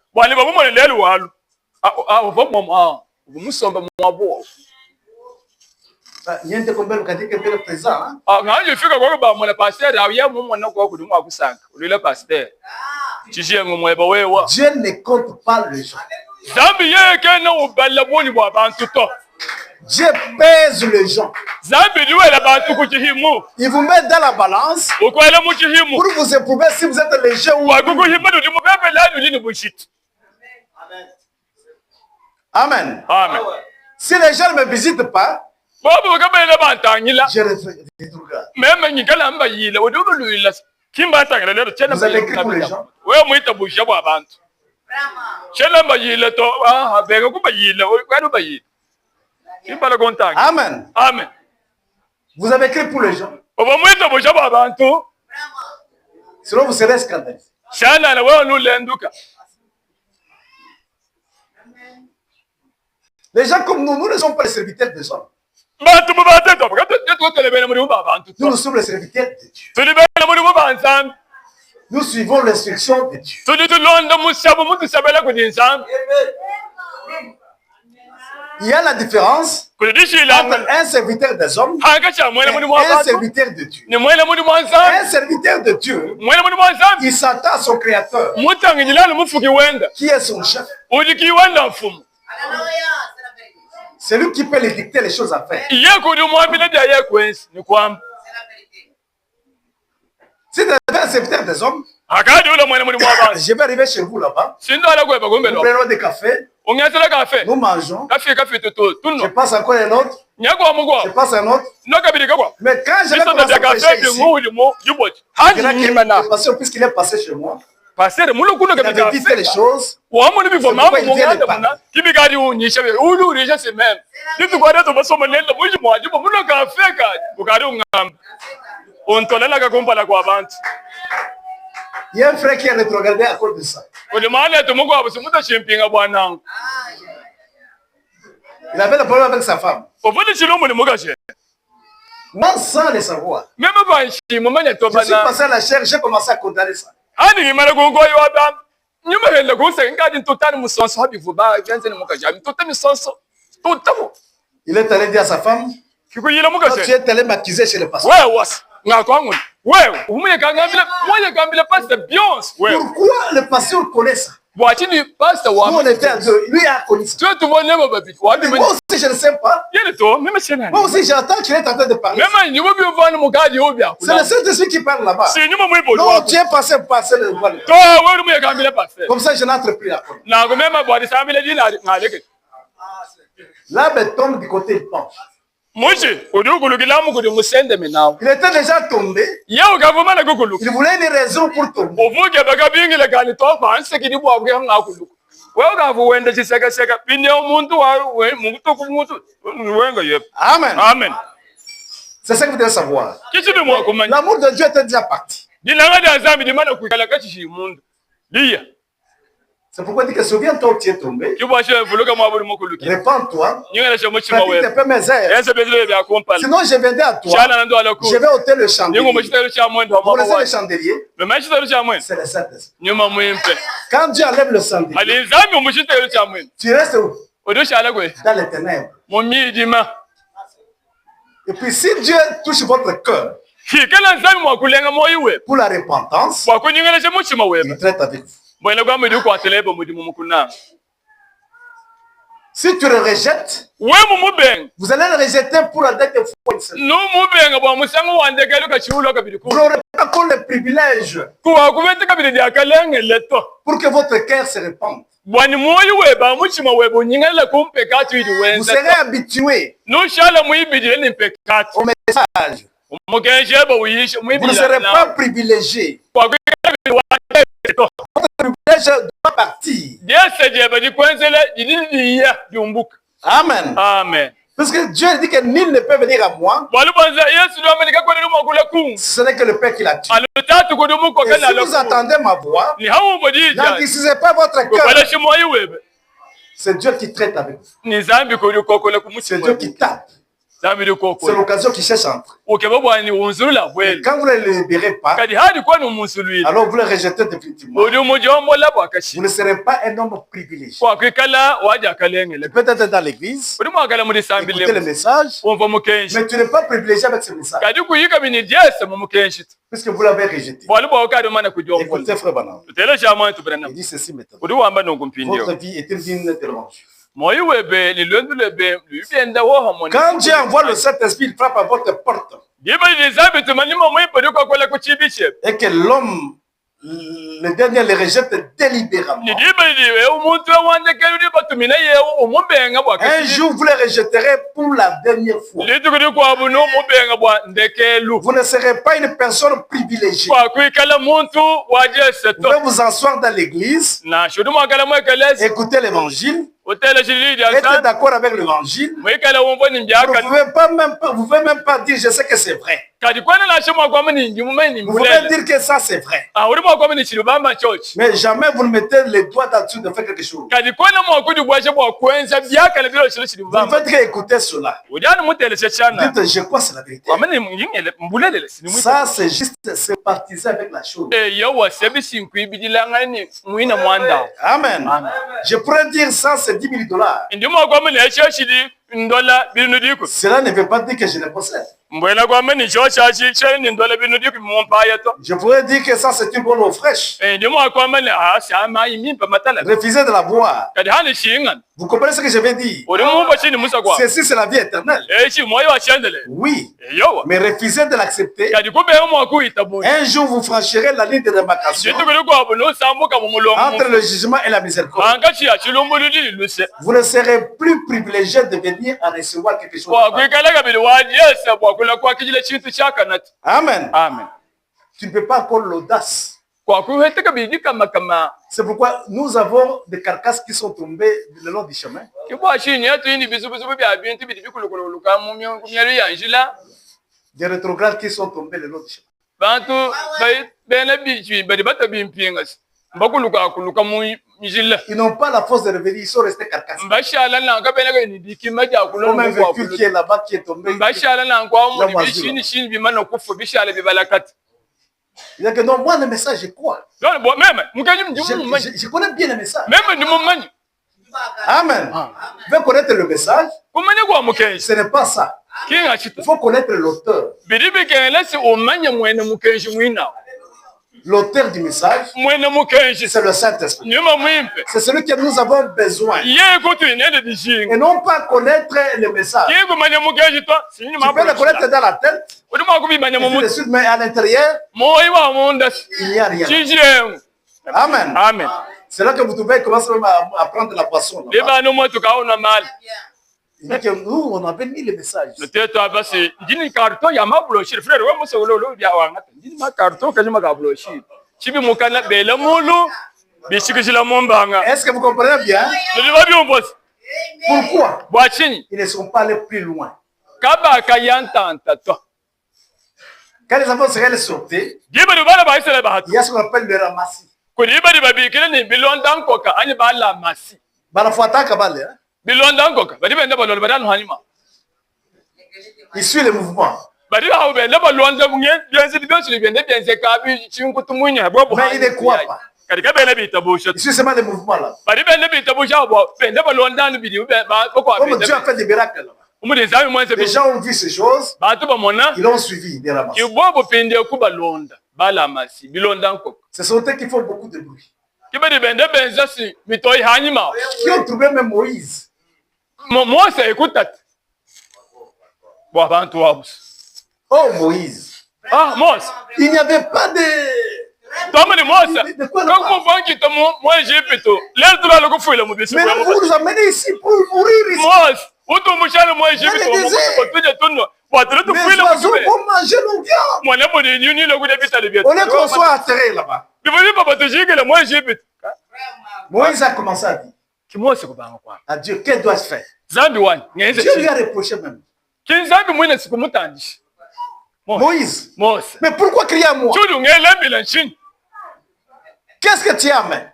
Niente come bello che è pesante. Nganje fika kwa mwana pastor awiya mwana kwa kuduma kusanga. Ulile pastor. Chishiye ngomweba wewa. Dieu ne compte pas les gens. Zambi yeke na uballa boni bwa bantu to. Dieu pèse les gens. Zambi liwe la bantu kuchihimu. Il vous met dans la balance. Ukwela muchihimu. Pour vous éprouver si vous êtes léger ou kuchihimu ndi mubebe la ndi bullshit. Amen. Amen. Si les gens ne me visitent pas, je rétrograde. Même ngikala mba yile odubulula kimbatangela lero tshena vous avez écrit pour les gens. Wewe muita busha bwa abantu. Tshena mba yile to beka kuba yile kwani ba yile. Kimbala kontanga. Amen. Amen. Vous avez écrit pour les gens. Oba muita busha bwa abantu. Sinon vous serez scandalisés. Shana na wewe nulenduka. Les gens comme nous ne sommes pas les serviteurs des hommes. Nous sommes les serviteurs de Dieu. Nous suivons l'instruction de Dieu. Il y a la différence entre un serviteur des hommes et un serviteur de Dieu. Un serviteur de Dieu, il s'attend à son créateur, qui est son chef. C'est lui qui peut lui dicter les choses à faire. Si tu es un serviteur des hommes, je vais arriver chez vous là-bas. Nous prenons des cafés. Nous mangeons. Je passe encore un autre. Je passe un autre. Mais quand je vais commencer à prêcher ici, puisqu'il est passé chez moi, il avait dit les choses. Il y a un frère qui a rétrogradé à cause de ça. Il avait le problème avec sa femme. Moi, sans le savoir, je suis passé à la chair, j'ai commencé à condamner ça. Il est allé dire à sa femme, tu es allé m'accuser chez le pasteur. Pourquoi le pasteur connaît ça? Nous, on était à deux. Lui a connu ça. Moi aussi, je ne sais pas. Moi aussi, j'entends qu'il est en train de parler. C'est le Saint-Esprit qui parle là-bas. Non, tu es passé le voile. Comme ça, je n'entre plus à côté. L'arbre tombe du côté, il penche. Il était déjà tombé. Il voulait une raison pour tomber. Amen. Amen. C'est ça que vous devez savoir. L'amour de Dieu était déjà parti. C'est pourquoi il dit que souviens-toi où tu es tombé. Répands-toi. Pratique tes premières œuvres. Sinon, je viendrai à toi. Je vais ôter le chandelier. Vous laissez le chandelier. C'est le Saint-Esprit. Quand Dieu enlève le chandelier, tu restes où? Dans les ténèbres. Et puis si Dieu touche votre cœur pour la repentance, il traite avec vous. Si tu le rejettes, vous allez le rejeter pour la dernière fois. Vous n'aurez pas encore le privilège pour que votre cœur se répande. Vous serez habitué au message. Vous ne serez pas privilégié. Votre privilège doit partir. Amen. Amen. Parce que Dieu dit que nul ne peut venir à moi. Ce n'est que le Père qui l'a tué. Et si vous attendez ma voix, n'endurcissez pas votre cœur. C'est Dieu qui traite avec vous. C'est Dieu qui tape. C'est l'occasion qui cherche entre. Et quand vous ne le libérez pas, alors vous le rejetez définitivement. Vous ne serez pas un homme privilégié. Peut-être dans l'église, écoutez le message, mais tu n'es pas privilégié avec ce message. Puisque vous l'avez rejeté. Écoutez, frère Branham. Il dit ceci maintenant. Votre vie est une vie de l'ange. Quand Dieu envoie le Saint-Esprit, il frappe à votre porte. Et que l'homme, le dernier, le rejette délibérément. Un jour, vous le rejetterez pour la dernière fois. Vous ne serez pas une personne privilégiée. Vous pouvez vous asseoir dans l'église, écouter l'évangile, être d'accord avec l'évangile. Vous ne pouvez même pas dire je sais que c'est vrai. Vous pouvez dire que ça c'est vrai. Mais jamais vous ne mettez les doigts là-dessus de faire quelque chose. Vous faites qu'écouter cela. Dites je crois c'est la vérité. Ça c'est juste se partiser avec la chose. Amen. Je pourrais dire ça c'est $10 000. Cela ne veut pas dire que je le possède. Je pourrais dire que ça c'est une bonne eau fraîche. Refusez de la boire. Vous comprenez ce que je veux dire? Ceci c'est la vie éternelle. Oui. Mais refusez de l'accepter. Un jour vous franchirez la ligne de démarcation entre le jugement et la miséricorde. Vous ne serez plus privilégié de venir à recevoir quelque chose. Amen. Amen. Tu ne peux pas encore l'audace. C'est pourquoi nous avons des carcasses qui sont tombées le long du chemin. Des rétrogrades qui sont tombés le long du chemin. Ils n'ont pas la force de revenir, ils sont restés carcasses. Comme un véhicule qui est là-bas qui est tombé. Il dit que non, moi le message, je crois. Je connais bien le message. Amen. Vous veux connaître le message? Ce n'est pas ça. Il faut connaître l'auteur. L'auteur du message, c'est le Saint-Esprit. C'est celui que nous avons besoin. Et non pas connaître le message. Tu peux le connaître dans la tête, mais à l'intérieur, il n'y a rien. Amen. Amen. C'est là que vous devez commencer à prendre la boisson. Il dit que nous, on avait mis le message. Est-ce que vous comprenez bien? Pourquoi ils ne sont pas allés plus loin? Quand les enfants seraient sortis, il y a ce qu'on appelle le ramassis. Kuliba di babikile ni bilonda nkoka ani bala masi. Bala fuataka bale. Bilonda nkoka. Badi bende balolo badano hanima. Il suit le mouvement. Badi ha bende balonda munye byenzi byenzi bende byenze kabi chinkutu munya bobo. Mais il ne croit pas. Kadika bende bitabusha. Il suit seulement le mouvement là. Badi bende bitabusha bo bende balonda no bidi ba boko Comme Dieu a fait des miracles là. Les gens ont vu ces choses. Ils l'ont suivi. Ce sont eux qui font beaucoup de bruit. Qui ont trouvé même Moïse. Oh Moïse. Ah, Moïse. Il n'y avait pas de... Mais vous nous amenez ici pour mourir ici. Les oiseaux vont manger nos viandes. On est qu'on soit atterré là-bas. Moïse a commencé à dire à Dieu, qu'est-ce doit-je faire? Dieu lui a reproché même. Moïse, mais pourquoi crier à moi? Qu'est-ce que tu as, mais?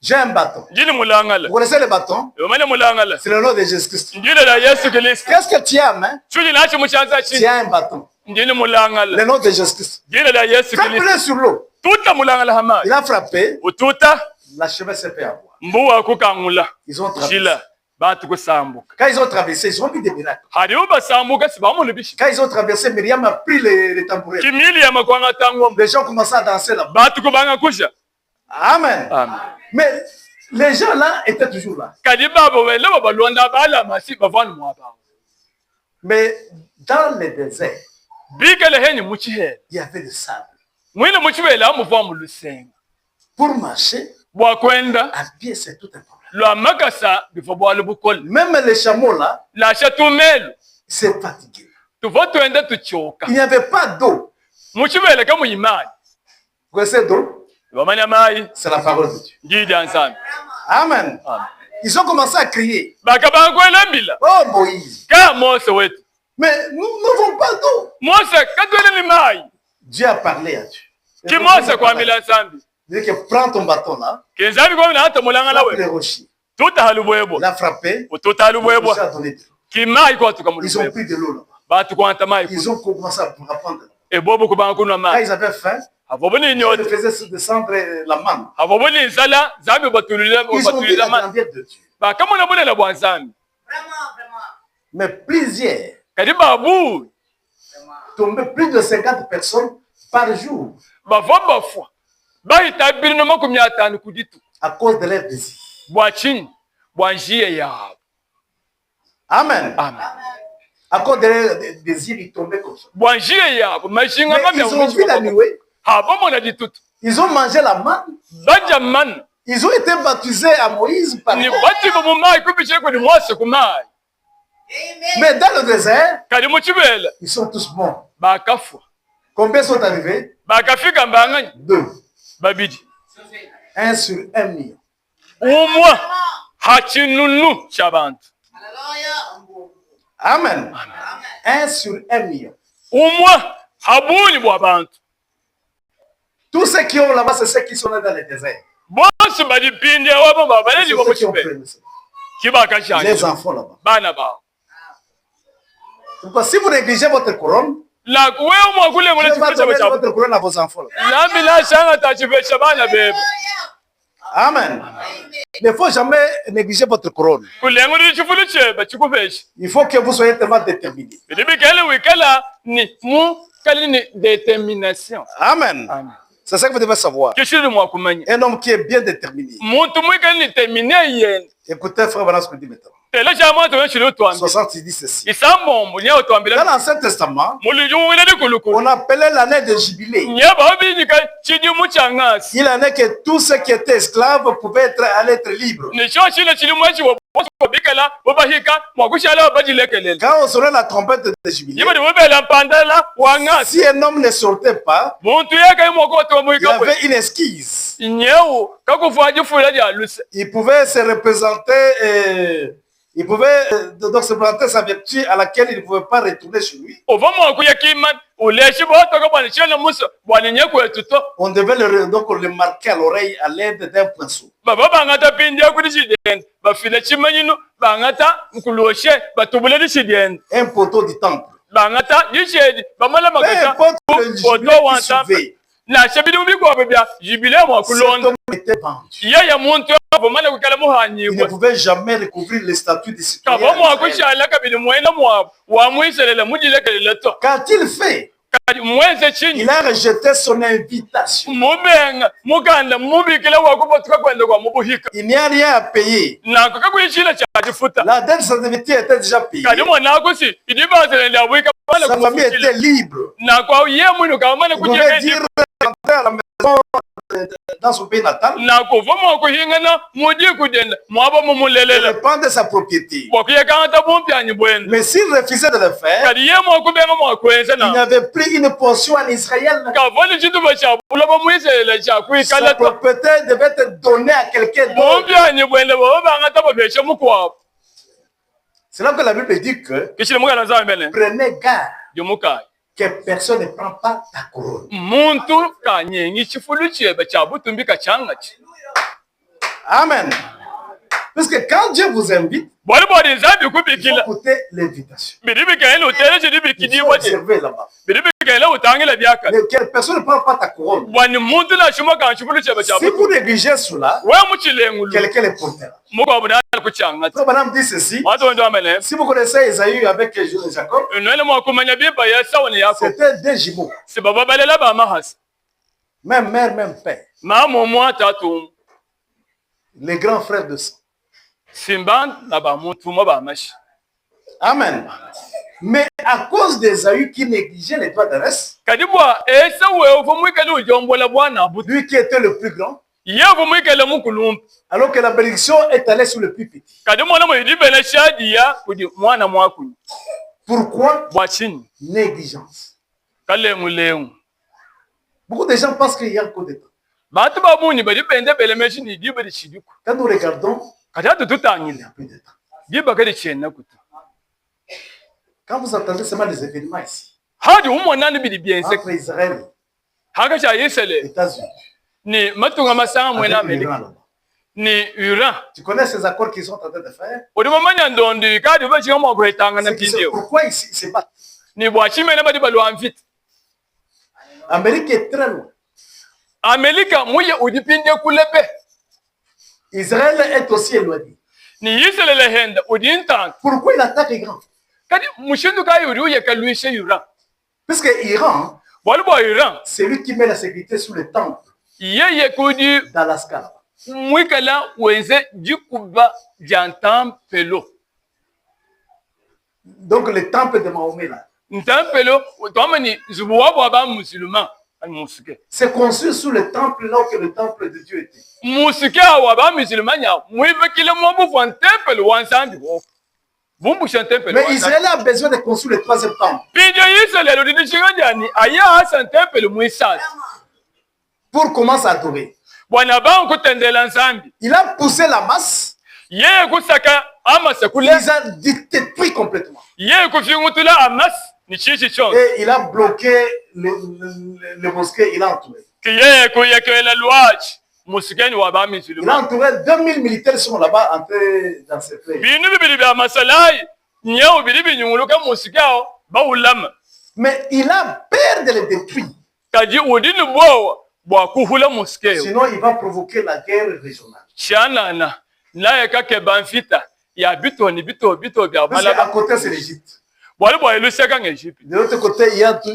J'ai un bâton. Vous connaissez le bâton? C'est le nom de Jésus-Christ. Qu'est-ce que tu as, mais? Tu as un bâton. Le nom de Jésus-Christ. Frappe-le sur l'eau. Il a frappé. La chemin s'est fait avoir. Ils ont traversé. Quand ils ont traversé, ils ont vu des miracles. Quand ils ont traversé, Myriam a pris les tambourins. Les gens commençaient à danser là-bas. Amen. Amen. Mais les gens là étaient toujours là. Mais dans le désert, il y avait le sable. Pour marcher, à pied, c'est tout un problème. Même les chameaux là, c'est fatigué. Il n'y avait pas d'eau. Vous connaissez d'eau? C'est la parole de Dieu. Amen. Ils ont commencé à crier. Oh Moïse. Mais nous n'avons pas d'eau. Dieu a parlé à Dieu. Il dit que prends ton bâton là. Les rochers. Il a frappé. Il a donné de l'eau. Ils ont pris de l'eau là-bas. Ils ont commencé à prendre. Quand ils avaient faim, ils faisaient descendre la manne. Ils ont vu la grandeur de Dieu. Mais plusieurs tombaient, plus de 50 personnes par jour. À cause de leur désir. Amen. À cause de leur désir, ils tombaient comme ça. Mais ils ont vu la nuée. Ils ont mangé la manne. Ils ont été baptisés à Moïse par terre. Mais dans le désert, ils sont tous morts. Combien sont arrivés? 2. 1 sur 1 million. Amen. 1 sur 1 million. Tous ceux qui ont là-bas, c'est ceux qui sont là dans le désert. Les enfants là-bas. Si vous négligez votre couronne, Dieu va donner votre couronne à vos enfants. Amen. Il ne faut jamais négliger votre couronne. Il faut que vous soyez tellement déterminés. Amen. C'est ça que vous devez savoir. Un homme qui est bien déterminé. Écoutez, frère, voilà ce que dit maintenant. 60 dit ceci. Dans l'Ancien Testament, on appelait l'année de jubilé. Il en est que tous ceux qui étaient esclaves pouvaient être libres. Quand on sonnait la trompette de jubilé, si un homme ne sortait pas, il y avait une esquisse. Il pouvait se représenter Il pouvait donc se planter sa vertu à laquelle il ne pouvait pas retourner chez lui. On devait donc le marquer à l'oreille à l'aide d'un pinceau. Un poteau du temple. Il ne pouvait jamais recouvrir les statuts des citoyens. Quand il fait, il a rejeté son invitation. Il n'y a rien à payer. La dette de sa invité était déjà payée. Sa famille était libre. Il pouvait dire rentrer à la maison dans son pays natal. Répandre sa propriété. Mais s'il refusait de le faire, il n'y avait plus une portion en Israël. Sa propriété devait être donnée à quelqu'un d'autre. C'est là que la Bible dit que prenez garde que personne ne prend pas ta couronne. Amen. Parce que quand Dieu vous invite, il faut écouter l'invitation. Il faut observer là-bas. Que personne ne prend pas ta couronne. Si vous négligez cela, quelqu'un le portera. Donc, madame dit ceci. Si vous connaissez Esaü avec Jacob, c'était deux jumeaux. Même mère, même père. Les grands frères de sang. Amen. Mais à cause d'Esaü qui négligeait les droits de reste, lui qui était le plus grand, alors que la bénédiction est allée sur le plus petit. Pourquoi? Négligence. Beaucoup de gens pensent qu'il y a un coup d'État. Quand nous regardons, il n'y a plus d'État. Quand vous entendez seulement les événements ici, entre Israël et les États-Unis, tu connais ces accords qu'ils sont en train de faire? Pourquoi ils se battent? L'Amérique est très loin. Israël est aussi éloigné. Pourquoi l'attaque est grande? Puisque Iran, c'est lui qui met la sécurité sur le temple d'Alaska. Donc le temple de Mahomet là. C'est construit sous le temple là que le temple de Dieu était. Mais Israël a besoin de construire le troisième temple. Pour commencer à adorer. Il a poussé la masse. Il a détruit complètement. Et il a bloqué le mosquée, il a entouré. Il a entouré 2000 militaires qui sont là-bas entrés dans ce pays. Mais il a peur de les détruire. Sinon, il va provoquer la guerre régionale. Parce qu'à côté, c'est l'Égypte. De l'autre côté,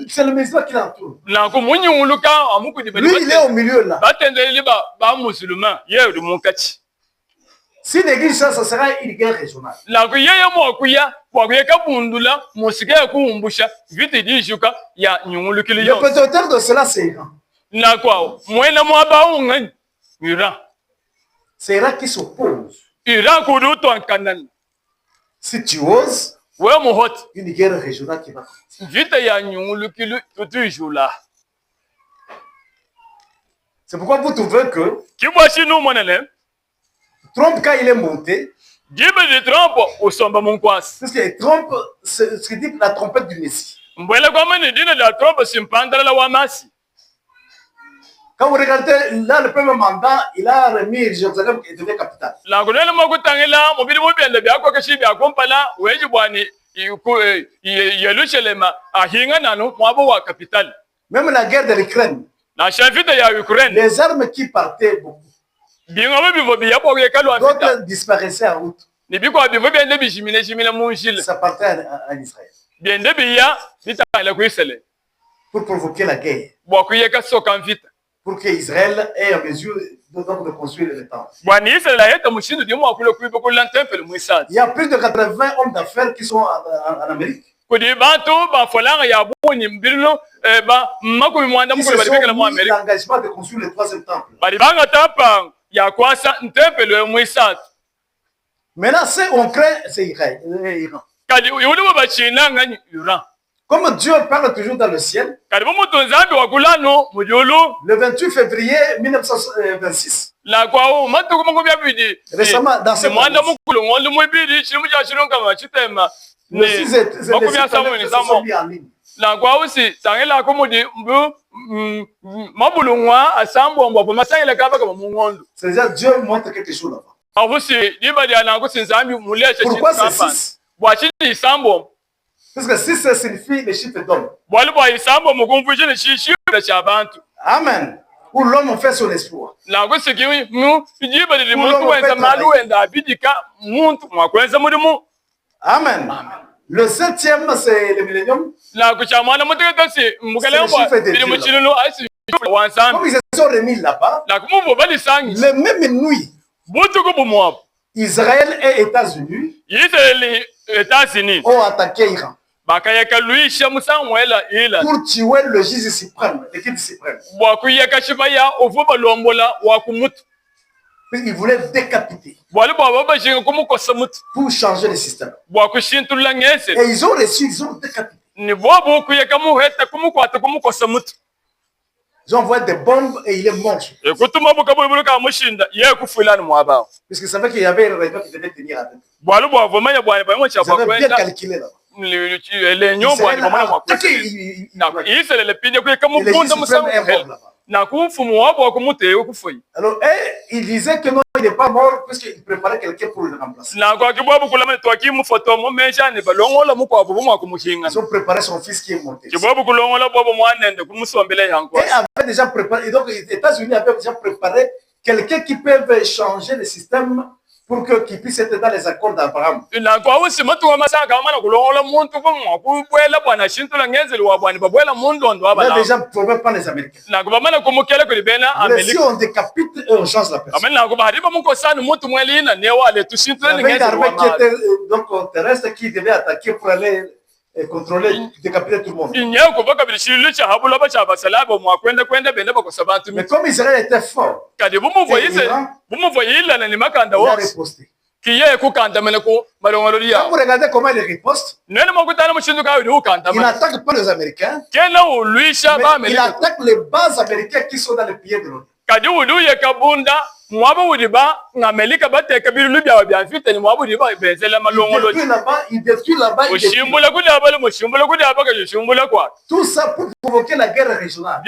c'est le Messie qui l'entoure. Lui, il est au milieu là. Si l'église, ça sera une guerre régionale. Le protecteur de cela, c'est Iran. C'est Iran qui s'oppose. Si tu oses, une guerre régionale qui va commencer. C'est pourquoi vous trouvez que Trump, quand il est monté, Jibe de Trump au somba mon kwasi. Parce que Trump, c'est ce qui dit la trompette du Messie. Mbwela kwa mani dina la Trump simpandala la wamasi. Quand vous regardez là le premier mandat, il a remis Jérusalem qui devient capitale. La gonela makutangela mobili mobenda byako kashibi akompala weji bwani Yerusalem ahinga nanu mwabo wa capitale. Même la guerre de l'Ukraine. La chafita ya Ukraine. Les armes qui partaient beaucoup. D'autres disparaissaient en route. Ça partait en Israël. Pour provoquer la guerre. Pour qu'Israël ait en mesure de construire le temple. Il y a plus de 80 hommes d'affaires qui sont en Amérique. Qui se sont mis l'engagement de construire le troisième temple. Maintenant, ce qu'on craint, c'est Iran. Comme Dieu parle toujours dans le ciel, le 28 février 1926, récemment, dans cette année, le 6 se sont mis en ligne. C'est-à-dire Dieu montre quelque chose là-bas. Pourquoi c'est 6? Parce que 6 ça signifie le chiffre d'homme. Amen. Où l'homme fait son espoir. Amen. Le 7e, c'est le millénium. C'est le chiffre de Dieu. Comme ils se sont remis là-bas, les mêmes nuits, Israël et États-Unis ont attaqué Iran pour tuer le juge suprême, l'équipe suprême. Ils voulaient décapiter pour changer le système. Et ils ont reçu, ils ont décapité. Ils ont envoyé des bombes et il est mort. Puisqu'ils savaient qu'il y avait une réunion qui devait tenir avec eux. Ils avaient bien calculé là. Alors, il disait que non, il n'est pas mort puisqu'il préparait quelqu'un pour le remplacer. Ils ont préparé son fils qui est monté. Et avait déjà préparé, et donc les États-Unis avaient déjà préparé quelqu'un qui peut changer le système pour qu'il puisse être dans les accords d'Abraham. Il n'avait déjà promis par les Américains. Mais si on décapite, on change la personne. Il y avait une armée qui était donc terrestre qui devait attaquer pour aller contrôler, décapiter tout le monde. Mais comme Israël était fort, il a riposté. Quand vous regardez comment il riposte, il n'attaque pas les Américains, mais il attaque les bases américaines qui sont dans les pays de l'ONU. Il détruit là-bas, tout ça pour provoquer la guerre régionale.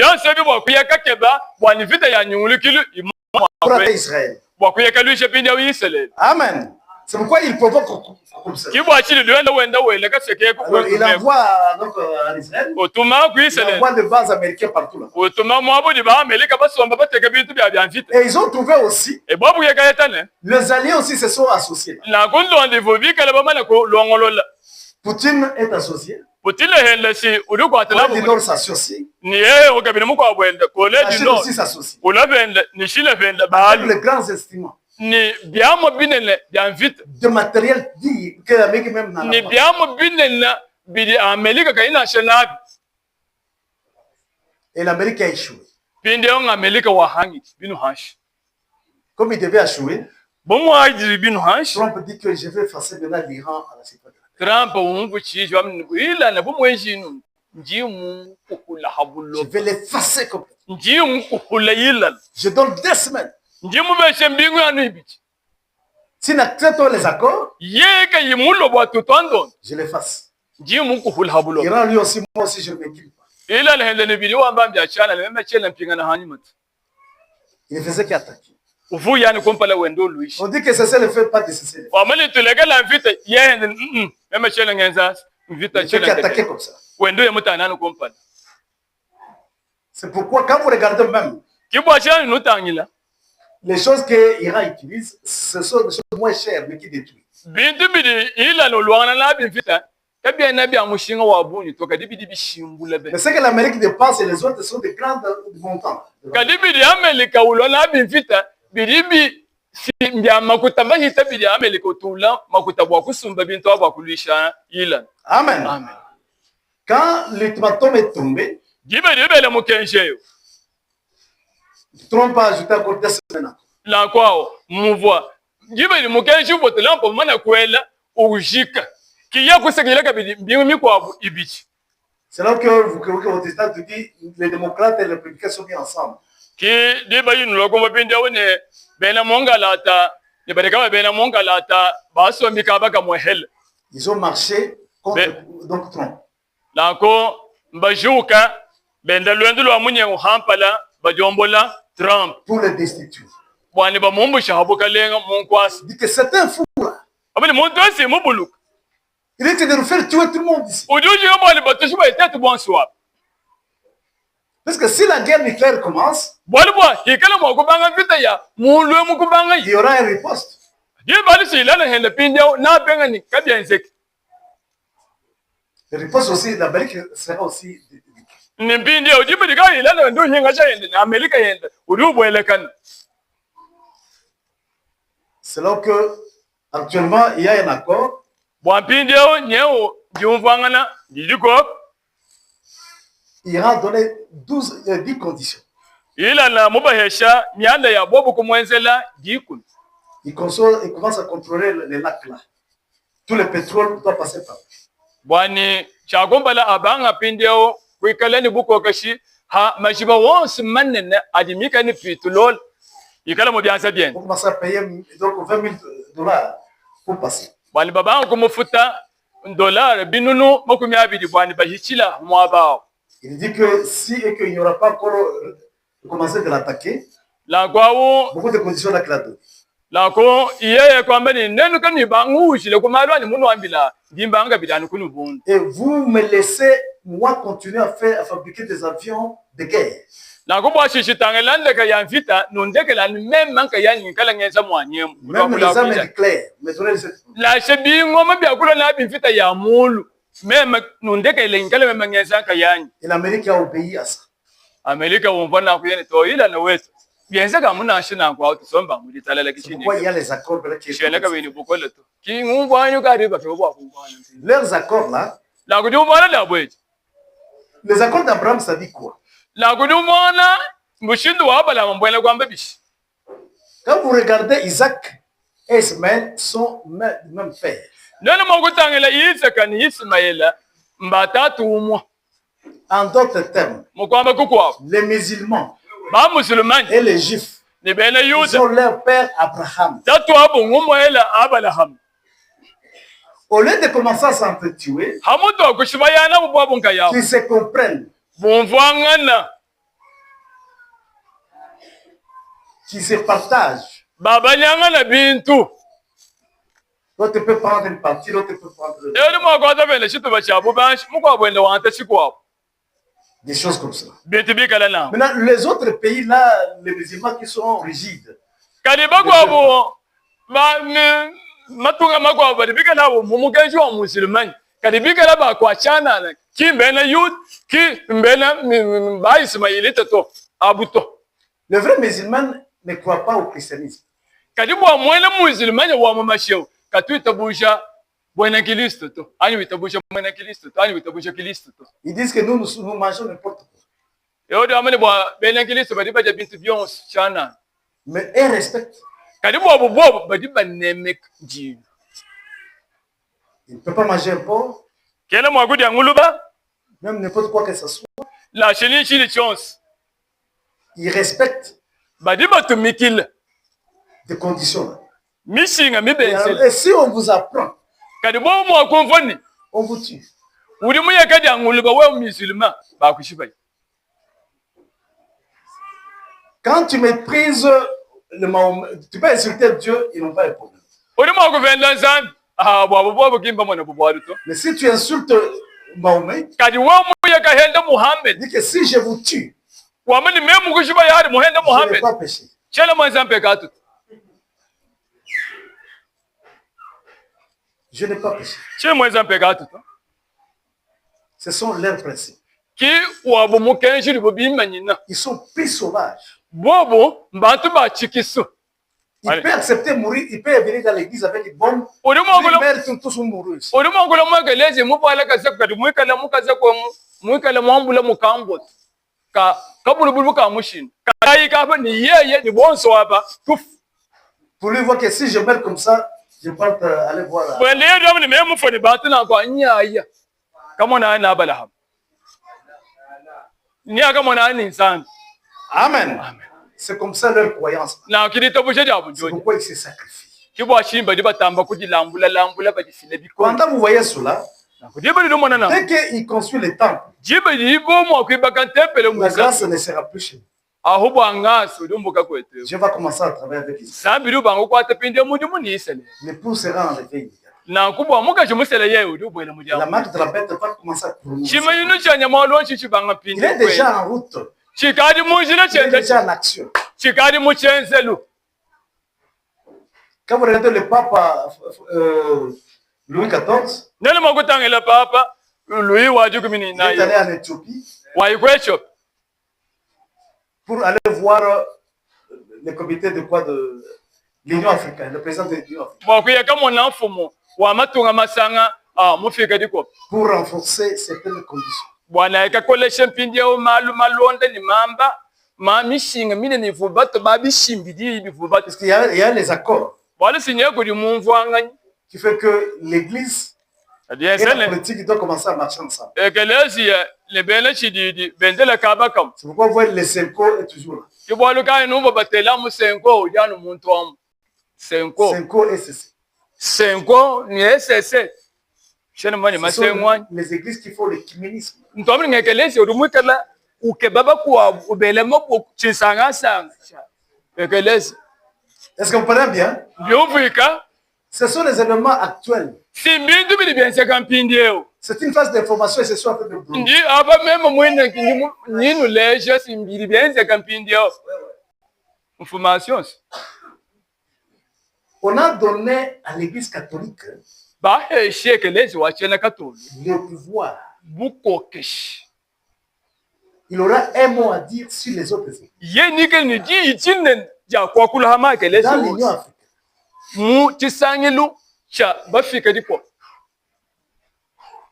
Pour Israël. Amen. C'est pourquoi il provoque comme ça. Alors, il envoie donc en Israël, il envoie des bases américaines partout là. Et ils ont trouvé aussi, les alliés aussi se sont associés. Poutine est associé. Corée du Nord s'associe. La Chine aussi s'associe. Avec les grands estimants de matériel dit que l'Amérique même n'en a pas. Et l'Amérique a échoué. Comme il devait échouer, Trump dit que je vais effacer maintenant l'Iran à la surface de la je vais l'effacer complètement. Je donne 2 semaines. Si n'acceptons les accords, je l'efface. Iran lui aussi, moi aussi, je ne m'équipe pas. Il ne faisait qu'attaquer. On dit que c'est le fait pas de cesser. Il ne fait qu'attaquer comme ça. C'est pourquoi quand vous regardez même les choses que l'Iran utilise, ce sont des choses moins chères mais qui détruisent. Mais ce que l'Amérique dépense et les autres sont des grands montants. Amen. Quand l'ultimatum est tombé, Trump a ajouté encore 2 semaines. C'est là que vous que votre État te dit les démocrates et les républicains sont bien ensemble. Ils ont marché contre donc Trump. Pour le destituer. Il dit que c'est un fou là. Il était de nous faire tuer tout le monde ici. Parce que si la guerre nucléaire commence, il y aura une riposte. La riposte aussi, l'Amérique sera aussi. C'est là que actuellement il y a un accord. Il a donné 10 conditions. Il commence à contrôler les lacs là. Tout le pétrole doit passer par il commence à payer donc $20 pour passer. Il dit que si et qu'il n'y aura pas encore commencé de l'attaquer, beaucoup de conditions là qu'il a donné. Et vous me laissez moi continuer à fabriquer des avions de guerre. Même les armes nucléaires, mais donnez cette. Et l'Amérique a obéi à ça. C'est pourquoi il y a les accords qui leurs accords là. Les accords d'Abraham, ça dit quoi? Quand vous regardez Isaac et Ismaël sont même père. En d'autres termes, les musulmans et les juifs, ils ont leur père Abraham. Au lieu de commencer à s'entretuer, qu'ils se comprennent, qu'ils se partagent. L'autre peut prendre une partie, l'autre peut prendre des choses comme ça. Maintenant, les autres pays là, les musulmans qui sont rigides. Le vrai musulman ne croit pas au christianisme. Ils disent que nous mangeons n'importe quoi. Mais ils respectent. Il ne peut pas manger un porc, même n'importe quoi que ce soit. Il respecte des conditions. Et si on vous apprend, on vous tue. Quand tu méprises le Mahomet, tu peux insulter Dieu, ils n'ont pas de problème. Mais si tu insultes Mahomet, dis que si je vous tue, je n'ai pas péché. Je n'ai pas péché. Ce sont leurs principes. Ils sont plus sauvages. Il peut accepter de mourir, il peut venir dans l'église avec des bombes. Les mères sont tous mourus. Pour lui voir que si je meurs comme ça, je peux aller voir. Amen. C'est comme ça leur croyance. C'est pourquoi ils se sacrifient. Quand vous voyez cela, dès qu'il construit le temple, la grâce ne sera plus chez nous. Je vais commencer à travailler avec Israël. L'époux sera enlevé. La marque de la bête va commencer à prononcer. Il est déjà en route. Il est déjà en action. Quand vous regardez le pape Louis XIV, il est allé en Éthiopie pour aller voir le comité de quoi de l'Union africaine, le président de l'Union africaine. Pour renforcer certaines conditions. Parce qu'il y a les accords qui fait que l'Église et la politique doivent commencer à marcher ensemble. C'est pourquoi vous voyez le Senko est toujours là. Senko et SSC. Ce sont les églises qui font l'écuménisme. Est-ce que vous comprenez bien? Ce sont les événements actuels. C'est une phase d'information et ce sont en fait de on a donné à l'église catholique le pouvoir. Il aura un mot à dire sur les autres églises. Dans l'Union africaine.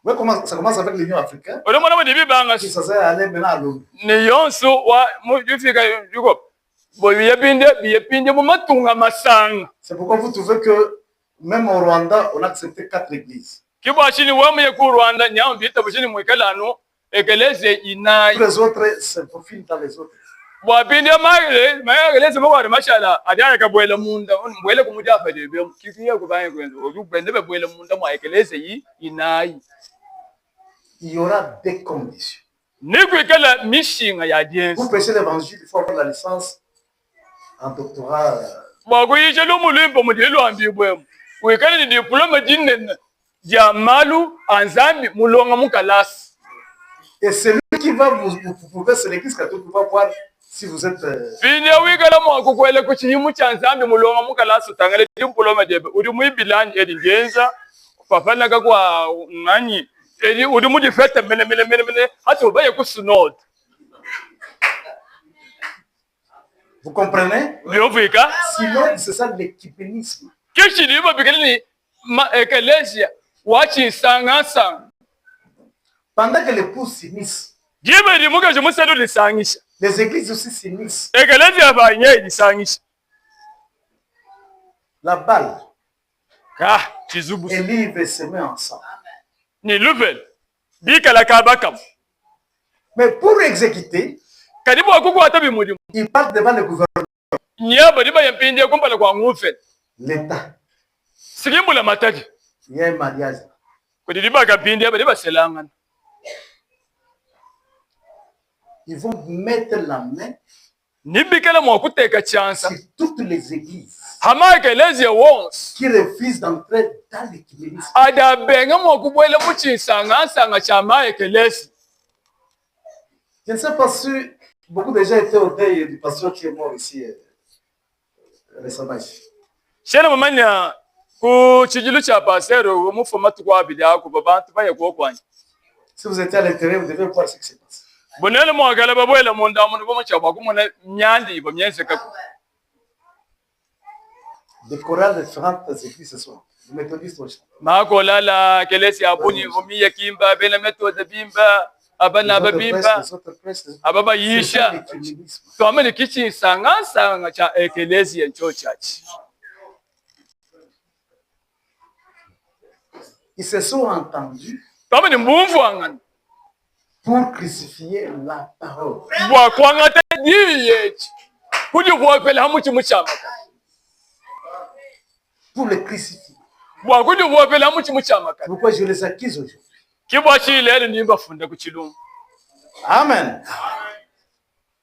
Ouais, ça commence avec l'Union africaine. Qui s'est allé maintenant à l'ONU. C'est pourquoi vous trouvez que même au Rwanda, on a accepté 4 églises. Tous les autres se profilent dans les autres. Il y aura des conditions. Pour prêcher l'évangile, il faut avoir la licence en doctorat. Et celui qui va vous prouver, c'est l'église catholique, va voir si vous êtes. Vous comprenez? Sinon, c'est ça l'écuménisme. Pendant que l'époux s'unissent, les églises aussi s'unissent. La balle et l'ivre se met ensemble. Mais pour exécuter, il part devant le gouvernement. L'État. Sikimbula mataki. Il y a un mariage. Ils vont mettre la main sur toutes les églises qui refusent d'entrer dans l'écuménisme. Je ne sais pas si beaucoup de gens étaient au deuil du pasteur qui est mort ici récemment. Si vous étiez à l'intérieur, vous devez voir ce qui se passe. Des chorales de différentes églises ce soir. Les méthodistes aussi. Ils se sont entendus pour crucifier la parole. Pour le crucifier. Pourquoi je les accuse aujourd'hui? Amen.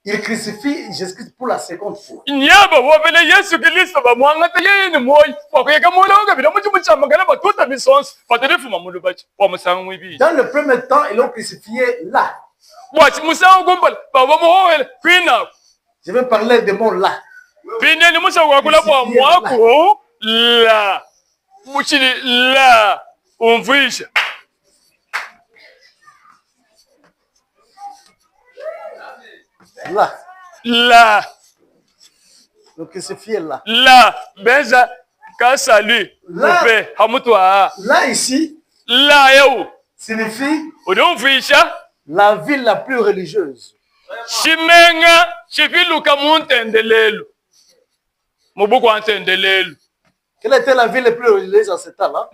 Il crucifie Jésus-Christ pour la seconde fois. Dans le premier temps, ils l'ont crucifié là. Je vais parler de mon là. Là. Là. Le crucifié là. Là. Benza. Salut. Là. Là ici. Là. Signifie la ville la plus religieuse. Chimenga. Chifiluka muntendelelu. Mubuku antendelelu. Quelle était la ville la plus religieuse à ce temps-là?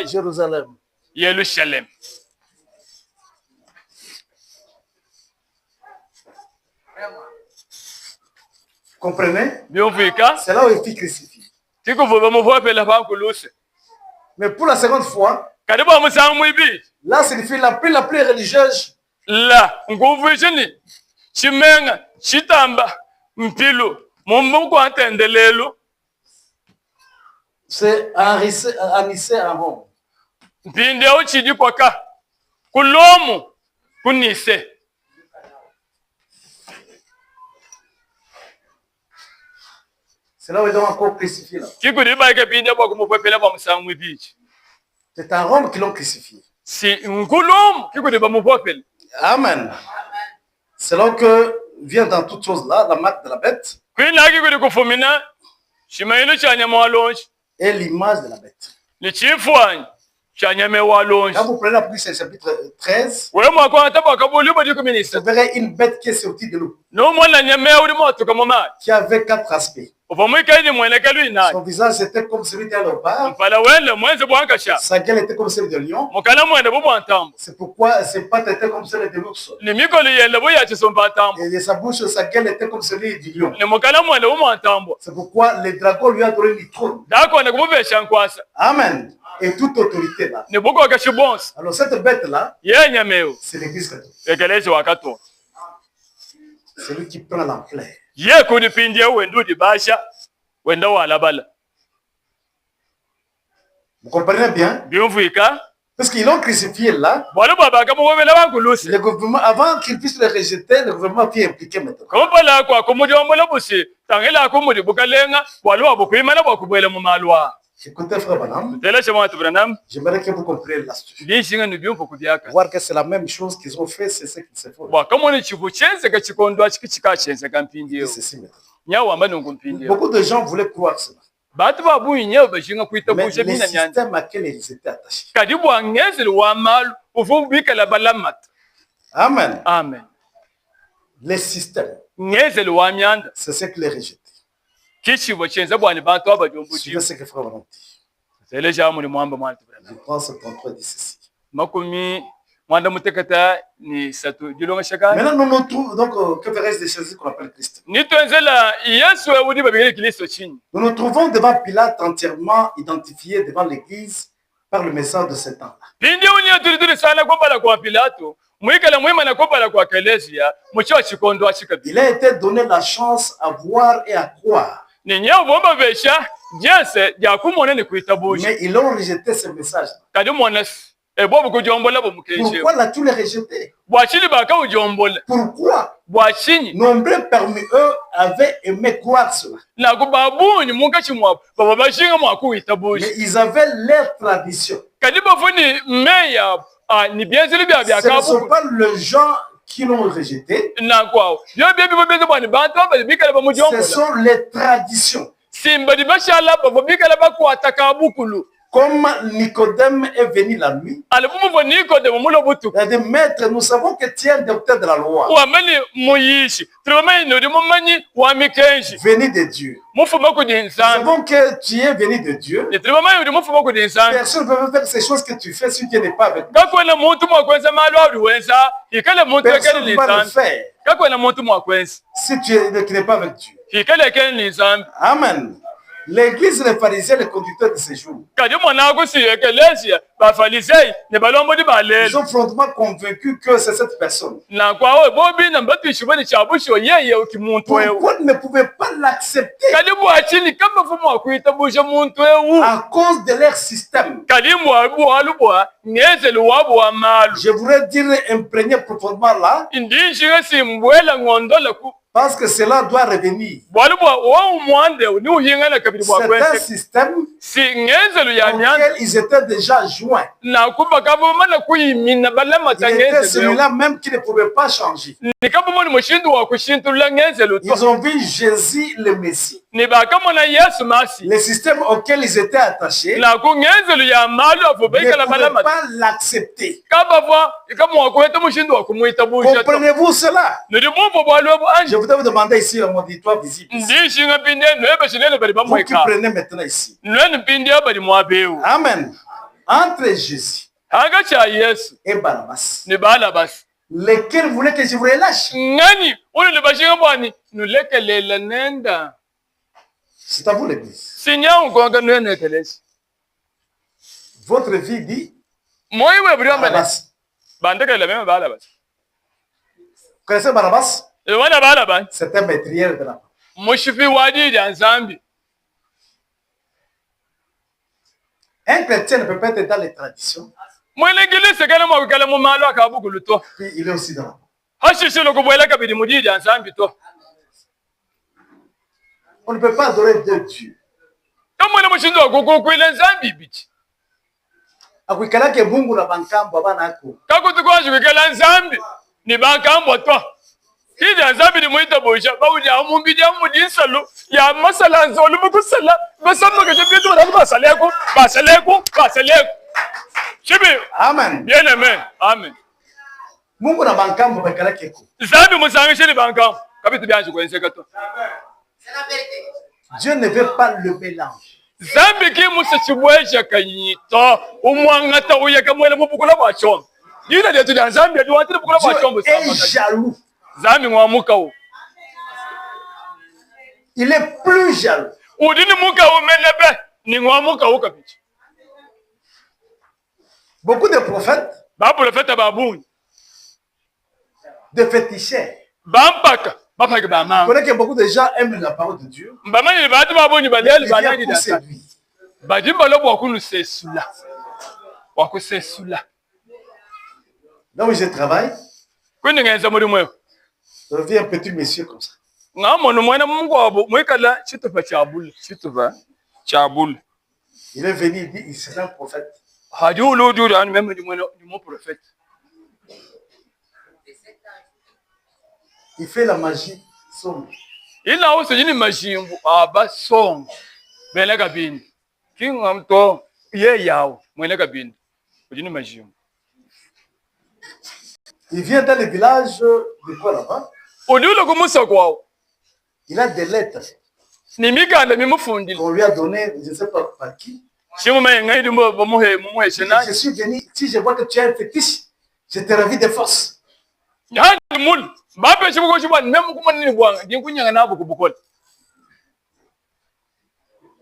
Jérusalem. Jérusalem. Comprenez? C'est là où il fit crucifié. Mais pour la seconde fois, là signifie la plus religieuse. Là, chimenga, chitamba, mpilu, mumbuku antendelelu. C'est Anicée en Rome. Mpinde uchidi kwaka. Kulomu, kunise. C'est là où ils ont encore crucifié là. C'est à Rome qu'ils l'ont crucifié. Amen. C'est là que vient dans toutes choses là la marque de la bête et l'image de la bête. Quand vous prenez l'Apocalypse chapitre 13, vous verrez une bête qui est sortie de l'eau, qui avait 4 aspects. Son visage était comme celui d'un léopard. Sa gueule était comme celle de lion. C'est pourquoi ses pattes étaient comme celles de l'ours. Et sa bouche, sa gueule était comme celle du lion. C'est pourquoi le dragon lui a donné le trône. Amen. Et toute autorité là. Alors cette bête là, c'est l'église catholique. C'est lui qui prend l'ampleur. Vous comprenez bien? Parce qu'ils l'ont crucifié là. Le gouvernement, avant qu'il puisse le rejeter, le gouvernement qui est impliqué maintenant. Écoutez, frère Branham, j'aimerais que vous compreniez l'astuce. Voir que c'est la même chose qu'ils ont fait, c'est ce qu'ils se font. C'est ceci maintenant. Beaucoup de gens voulaient croire cela. Mais les systèmes à quels ils étaient attachés. Amen. Amen. Les systèmes, c'est ce qu'ils les rejettent. Suivez ce que frère Branham dit. Je pense que 33 dit ceci. Maintenant, nous nous trouvons, donc, que ferait-ce de Jésus qu'on appelle Christ? Nous nous trouvons devant Pilate entièrement identifié devant l'église par le message de cet temps-là. Il a été donné la chance à voir et à croire. Mais ils ont rejeté ce message. Pourquoi l'as-tu les rejeté? Pourquoi? Nombreux parmi eux avaient aimé croire cela. Mais ils avaient leur tradition. Ce ne sont pas les gens qui l'ont rejeté. Ce sont les traditions. Comme Nicodème est venu la nuit, il a dit, maître, nous savons que tu es un docteur de la loi, venu de Dieu. Nous savons que tu es venu de Dieu. Personne ne peut faire ces choses que tu fais si Dieu n'est pas avec toi. Personne ne va le faire si tu n'es pas avec Dieu. Amen. L'église des pharisiens, les conducteurs de ces jours, ils ont frontalement convaincu que c'est cette personne. Pourquoi ne pouvaient pas l'accepter? À cause de leur système. Je voudrais dire imprégné profondément là, parce que cela doit revenir. C'est un système auquel ils étaient déjà joints. Il était celui-là même qui ne pouvait pas changer. Ils ont vu Jésus le Messie. Le système auquel ils étaient attachés ne pouvaient pas l'accepter. Comprenez-vous cela? Je voudrais vous demander ici un auditoire visible. Vous qui prenez maintenant ici. Amen. Entre Jésus et Barnabas, lesquels voulaient que je vous relâche? C'est à vous l'église. Votre vie dit Barnabas. Vous connaissez Barnabas? C'est un maîtrier de la parole. Un chrétien ne peut pas être dans les traditions. Puis il est aussi dans la parole. On ne peut pas adorer deux dieux. Akuikalake Mungu na bankambo abana ako. Ni bankambo to. Kija nzambi ni muita boja, bawuja mumbidi amudisalo, ya masala nzolu mukusala, basamma ke jebi to rabu basaleko. Chibi. Amen. Bien aimé. Amen. Mungu na bankambo bakalake ko. Nzambi musangishe ni bankambo. Kabitu byanji kwenseka to. C'est la vérité. Dieu ne veut pas le mélange. Zambi ki musa chibweja kanyito umwangata uyaka mwele mubukula bwa chombo. Yina de tudan Zambi adi wantire bukula bwa chombo. Dieu est jaloux. Zambi ngwamuka wo. Il est plus jaloux. Udini muka umenebe ni ngwamuka wo kabichi. Beaucoup de prophètes. Ba prophète babuni. De féticheurs. Bampaka. Vous connaissez que beaucoup de gens aiment la parole de Dieu. Là où je travaille, je viens un petit monsieur comme ça. Il est venu, il dit, il sera un prophète. Il fait la magie sombre. Il a aussi une magie sombre. Il vient dans le village de quoi là-bas? Il a des lettres qu'on lui a données, je ne sais pas par qui. Je suis venu, si je vois que tu as un fétiche, Je te ravis de force.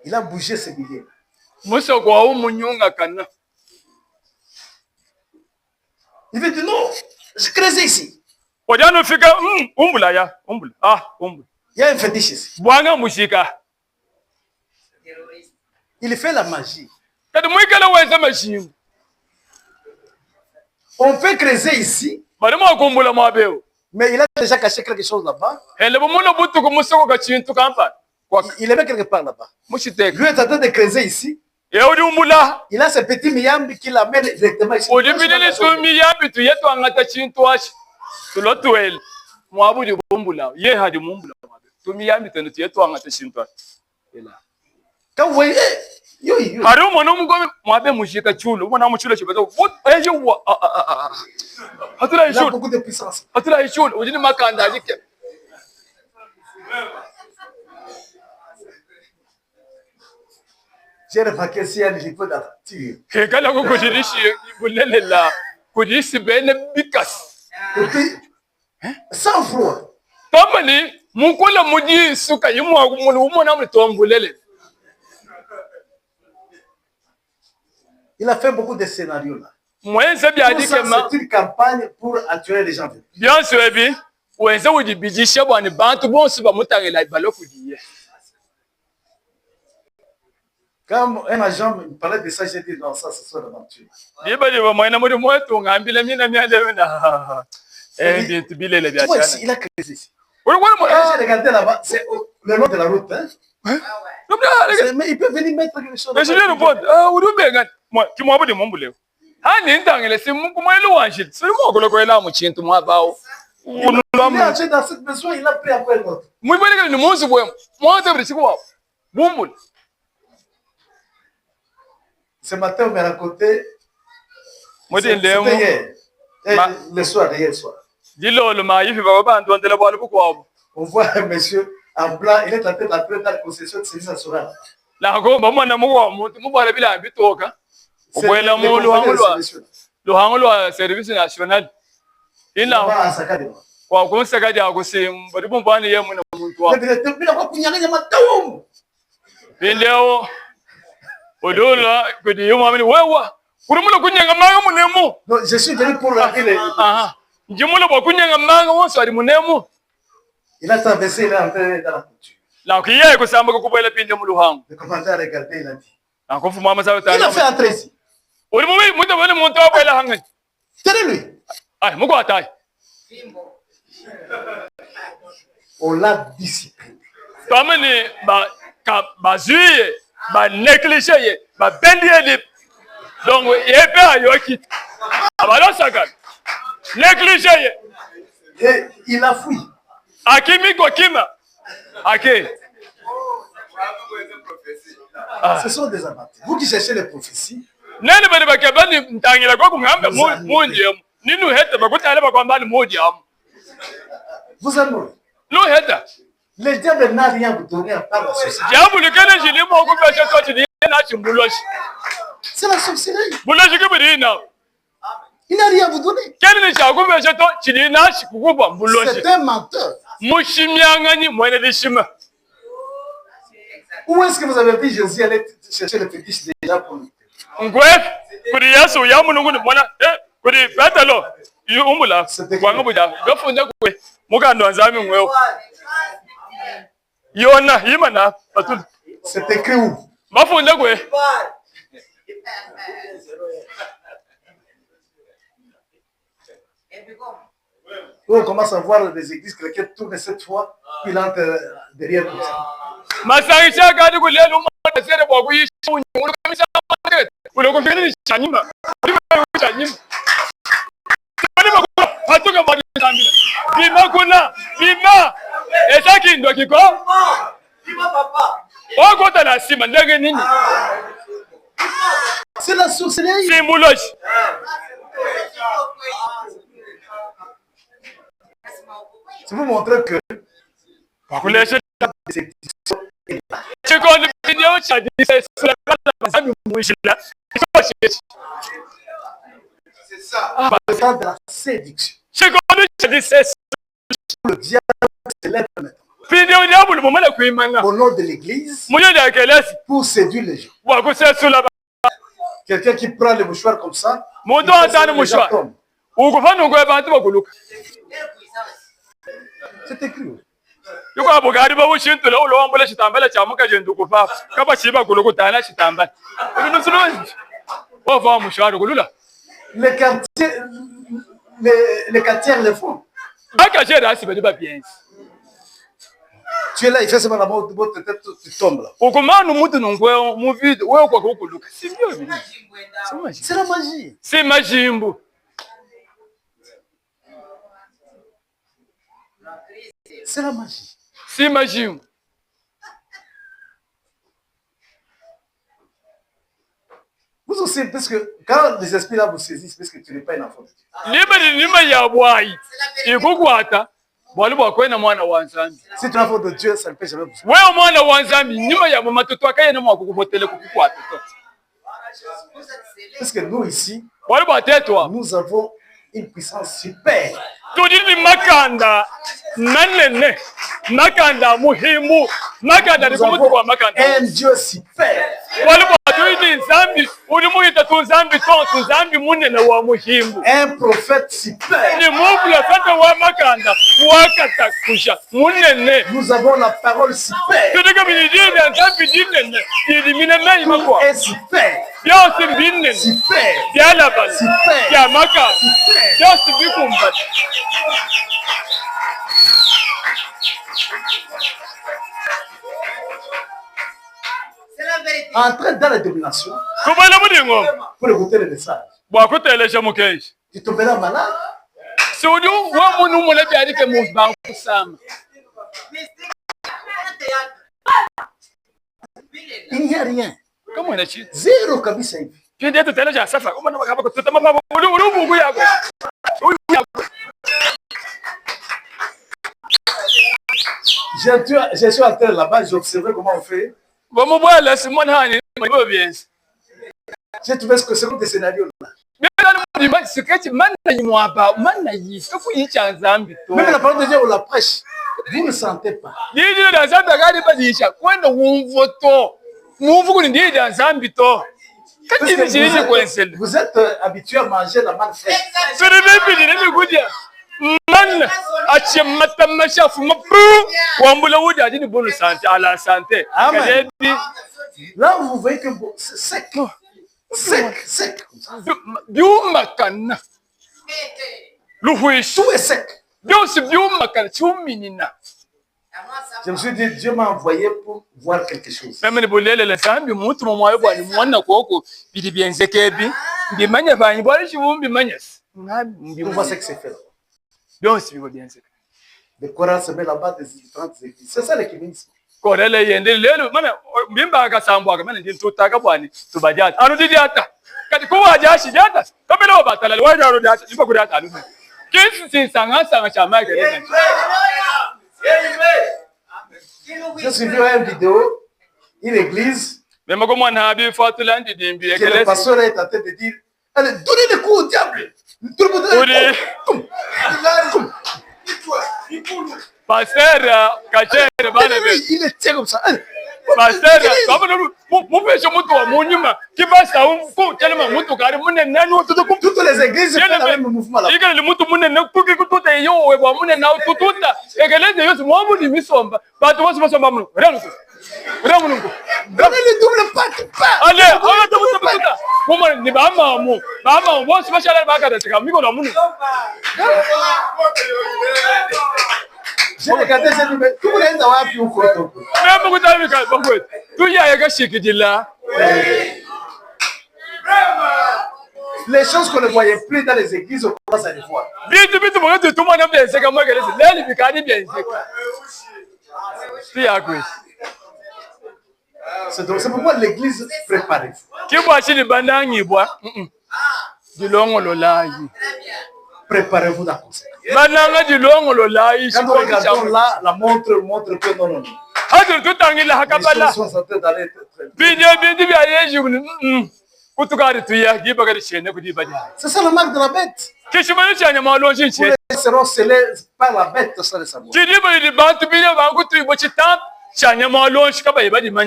Il a bougé ses billets. Il veut dire non, je creusais ici. Il y a un fétiche ici. Il fait la magie. On peut creuser ici, mais il a déjà caché quelque chose là-bas. Il est même quelque part là-bas. Lui est en train de creuser ici. Il a ce petit miyambi qui l'amène directement ici. Quand vous voyez, il a beaucoup de puissance. J'ai remarqué s'il y a des niveau d'aventure. 100 fois. Il a fait beaucoup de scénarios là. C'est une campagne pour attirer les gens. Bien sûr, quand un agent me parlait de ça, j'ai dit non, ça, c'est l'aventure. Tu vois, ici, il a créé ici. Quand j'ai regardé là-bas, c'est le long de la route. Hein? Mais il peut venir mettre quelque chose. Il est entré dans cette maison, il a pris après l'autre. Ce matin, on m'a raconté. C'était hier. Le soir, hier soir. On voit un monsieur en blanc, il est en train d'entrer dans la concession de service national. Service national. Non, je suis venu pour la ville. Il a traversé, il est entré dans la couture. Le commandant a regardé, il a dit. Il a fait entrer ici. Tenez-lui. On l'a discipliné. Et il a fui. Ce sont des amateurs. Vous qui cherchez les prophéties, vous en aurez. Le diable n'a rien vous donner à part la sorcellerie. C'est la sorcellerie. Il n'a rien à vous donner. C'est un menteur. Où est-ce que vous avez vu Jésus aller chercher le fétiche déjà pour lui? C'est écrit où? On commence à voir des églises chrétiennes tourner cette fois, puis il entre derrière comme ça. C'est la sorcellerie. C'est pour montrer que C'est ça. Le temps de la séduction. Le diable s'élève maintenant. Au nom de l'église, pour séduire les gens. Quelqu'un qui prend le mouchoir comme ça, c'est écrit. Les quartiers le font. Tu es là, il fait seulement la mort, ta tête, tu tombes là. C'est la magie. C'est magie. C'est la magie. C'est magie. Vous aussi, parce que quand les esprits là vous saisissent, parce que tu n'es pas un enfant de Dieu. Si tu es un enfant de Dieu, ça ne peut jamais vous sauver. Parce que nous ici, nous avons une puissance super. Nous avons un Dieu super. Un prophète super. Nous avons la parole super. Tout est super. Entrer dans la domination pour écouter le message. Tu tomberas malade. Il n'y a rien. Zéro kabisa hivi. Je suis en terre là-bas, j'ai observé comment on fait. J'ai trouvé ce que c'est comme des scénarios là. Même la parole de Dieu, on la prêche. Vous ne sentez pas. Vous êtes habitué à manger la manne fraîche. Amen. Là, vous voyez que c'est sec. Sec. Tout est sec. Je me suis dit, Dieu m'a envoyé pour voir quelque chose. On voit ce que c'est fait. Le Coran se met là-bas des différentes églises. C'est ça l'écuménisme. J'ai suivi une vidéo, une église, que le pasteur est en train de dire, allez, donnez le coup au diable. Tout le monde Pasteur, il est comme ça. Pasteur, toutes les églises font le même mouvement là. Donnez le double pas. J'ai regardé, j'ai dit, mais tout le monde a vu ou quoi? Les choses qu'on ne voyait plus dans les églises, on commence à les voir. C'est pourquoi l'église préparée. Préparez-vous d'accord. Quand nous regardons là, la montre que non. Les choses sont en train d'aller très bien. C'est ça la marque de la bête. Ils seront scellés par la bête sans le savoir.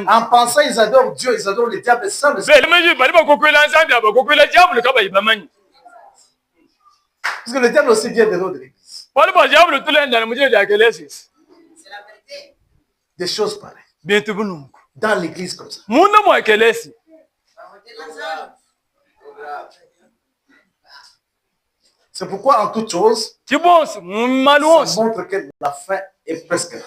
En pensant, ils adorent Dieu, ils adorent le diable sans le savoir. Parce que le diable aussi vient de l'autre église. Des choses pareilles. Dans l'église comme ça. C'est pourquoi en toute chose, ça montre que la fin est presque là.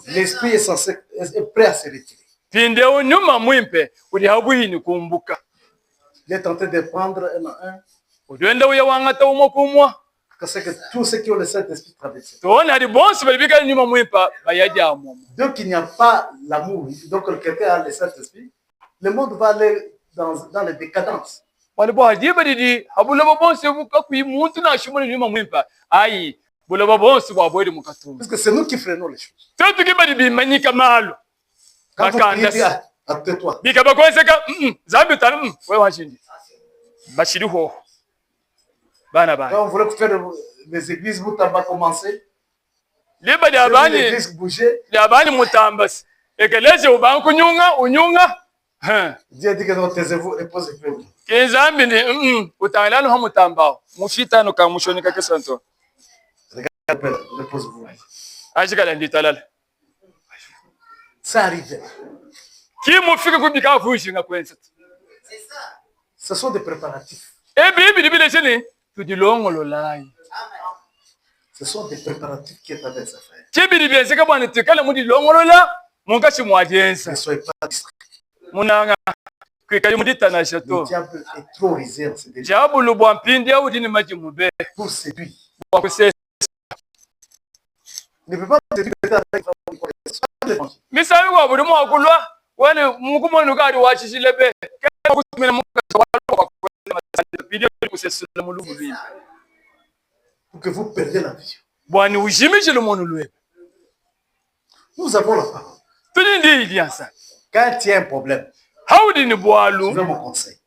L'esprit est prêt à se retirer. Il est en train de prendre un à un. Parce que tous ceux qui ont le Saint-Esprit traversent. Donc il n'y a pas l'amour. Donc quelqu'un a le Saint-Esprit, le monde va aller dans les décadences. Parce que c'est nous qui freinons les choses. Quand vous priez, tais-toi. Quand on voulait faire les églises, vous va commencer. Les églises bouger. Dieu dit que non, taisez-vous et posez-vous. Reposez-vous. Ça arrive. Ce sont des préparatifs. Ce sont des préparatifs qui est avec sa frère. Ne soyez pas distraits. Le diable est trop rusé en ce début. Pour séduire. Ne peut pas séduire avec pour que vous perdiez la vision. Nous avons la parole. Quand il y a un problème, je vais mon conseil.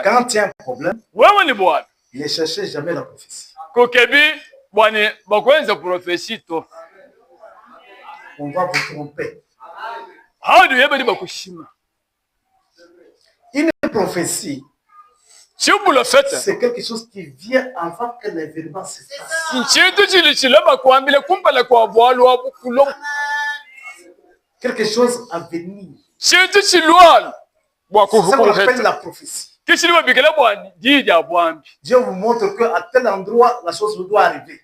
Quand il y a un problème, ne cherchez jamais la prophétie. On va vous tromper. Une prophétie, c'est quelque chose qui vient avant que l'événement se passe. Quelque chose à venir. C'est ça qu'on appelle la prophétie. Dieu vous montre qu'à tel endroit, la chose doit arriver.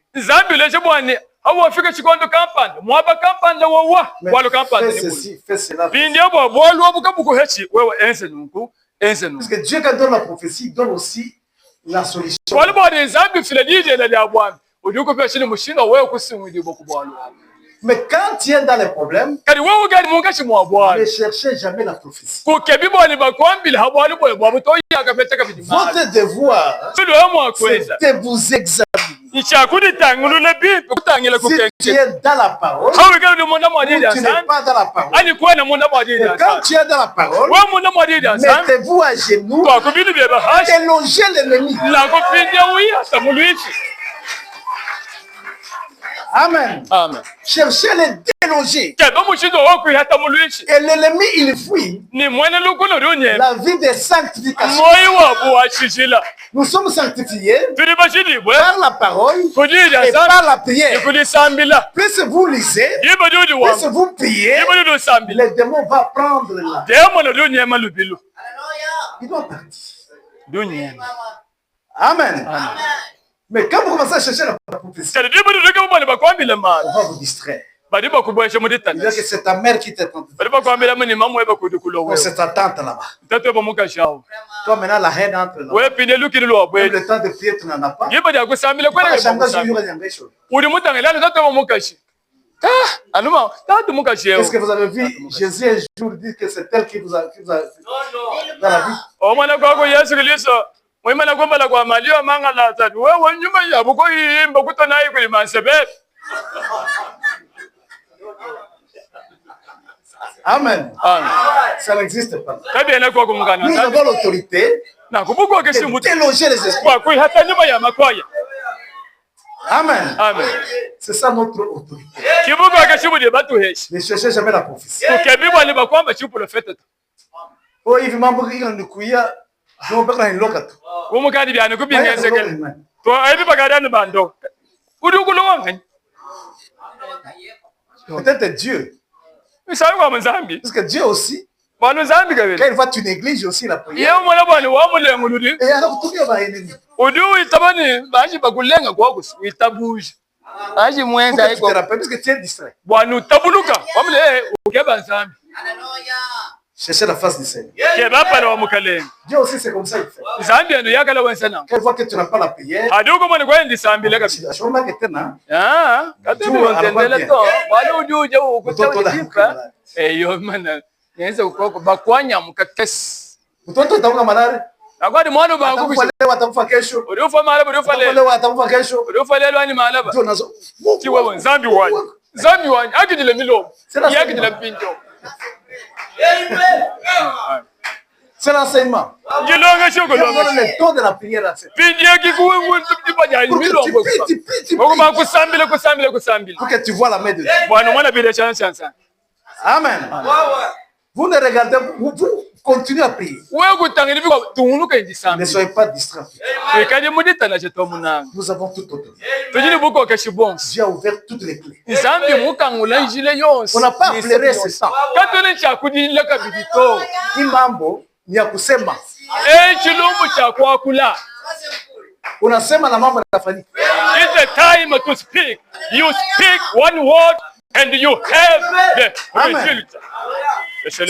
Mais fais ceci, fais cela. Parce que Dieu, quand il donne la prophétie, il donne aussi la solution. Mais quand tu es dans les problèmes, ne cherchez jamais la prophétie. Votre devoir, c'est de vous examiner. Si tu es dans la parole, ou tu n'es pas dans la parole. Et quand tu es dans la parole, mettez-vous à genoux et logez l'ennemi. Amen. Amen. Cherchez les déloger. Et l'ennemi, il fuit. La vie de sanctification. Nous sommes sanctifiés par la parole et par la prière. Plus vous lisez, plus vous priez, les démons vont prendre là. Il doit partir. Amen. Amen. Mais quand vous commencez à chercher la prophétie, on va vous distraire. Il dit que c'est ta mère qui t'attend. Ou c'est ta tante là-bas. Toi maintenant la haine entre là. Même le temps de prier, tu n'en as pas. Est-ce que vous avez vu Jésus un jour dire que c'est elle qui vous a dans la vie? Amen. Amen. Ça n'existe pas. Nous Nous avons l'autorité de déloger les esprits. Amen. Amen. C'est ça notre autorité. Ne cherchez jamais la prophétie. Oh, il m'a dit qu'il y a peut-être Dieu. Parce que Dieu aussi, quand il voit tu négliges aussi la prière, et alors tout le monde va ennemi. Parce que tu es distrait. Cherchez la face du Seigneur. Dieu aussi, c'est comme ça il fait. Quand il voit que tu n'as pas la prière, c'est l'enseignement. Le temps de la prière. Pour que tu vois la main de Dieu. Amen. Vous ne regardez pas, vous continuez à prier. Ne soyez pas distraits. Nous avons toute autorité. Dieu a ouvert toutes les clés. On n'a pas à flairer ce sang. Imambo ni ya kusema. Unasema na mambo yanafanyika. It's a time to speak. You speak one word and you have the result.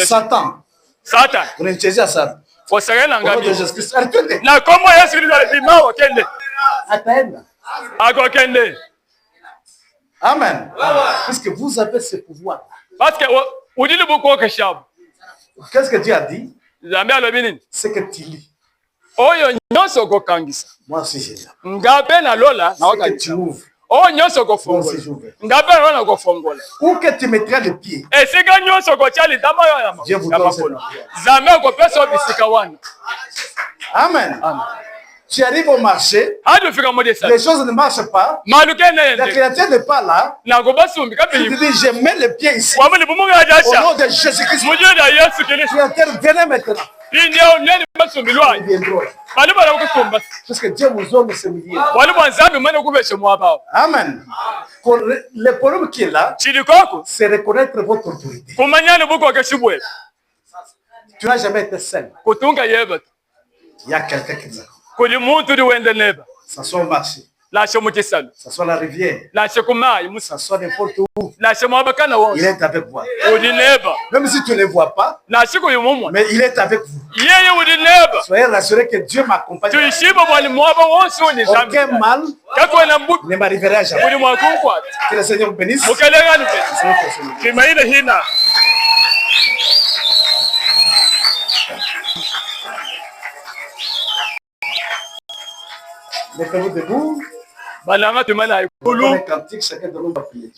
Satan. Satan. Unachezea sana. Wasagala ngapi? Atende. Na komo Yesu Kristo alipima wakende. Ataenda. Ako kende. Amen. Parce que vous avez ce pouvoir. Parce que udili buko keshabu. Qu'est-ce que Dieu a dit? Zambia lobini. C'est que tu lis. Oyo nyonso ko kangisa. Moi aussi j'ai là. Ngape na lola na wakati. Oh nyonso ko fongola. Ngape na lola ko fongola. Où que tu mettras le pied. Et c'est que nyonso ko chali tama yo yama. Dieu vous donne cette prière. Zambia ko pesa bisika wana. Amen. Amen. Tu arrives au marché, les choses ne marchent pas, la clientèle n'est pas là, tu te dis je mets le pied ici, au nom de Jésus-Christ, clientèle venez maintenant. Parce que Dieu vous donne ce milieu. Amen. Le problème qui est là, c'est reconnaître votre autorité. Tu n'as jamais été seul. Il y a quelqu'un qui nous accompagne. Ça soit au marché, ça soit la rivière, ça soit n'importe où, il est avec vous. Même si tu ne le vois pas, mais il est avec vous. Soyez rassurés que Dieu m'accompagne. Aucun mal ne m'arrivera jamais. Que le Seigneur vous bénisse. Mettez-vous debout. Cantique, chacun de nous va prier.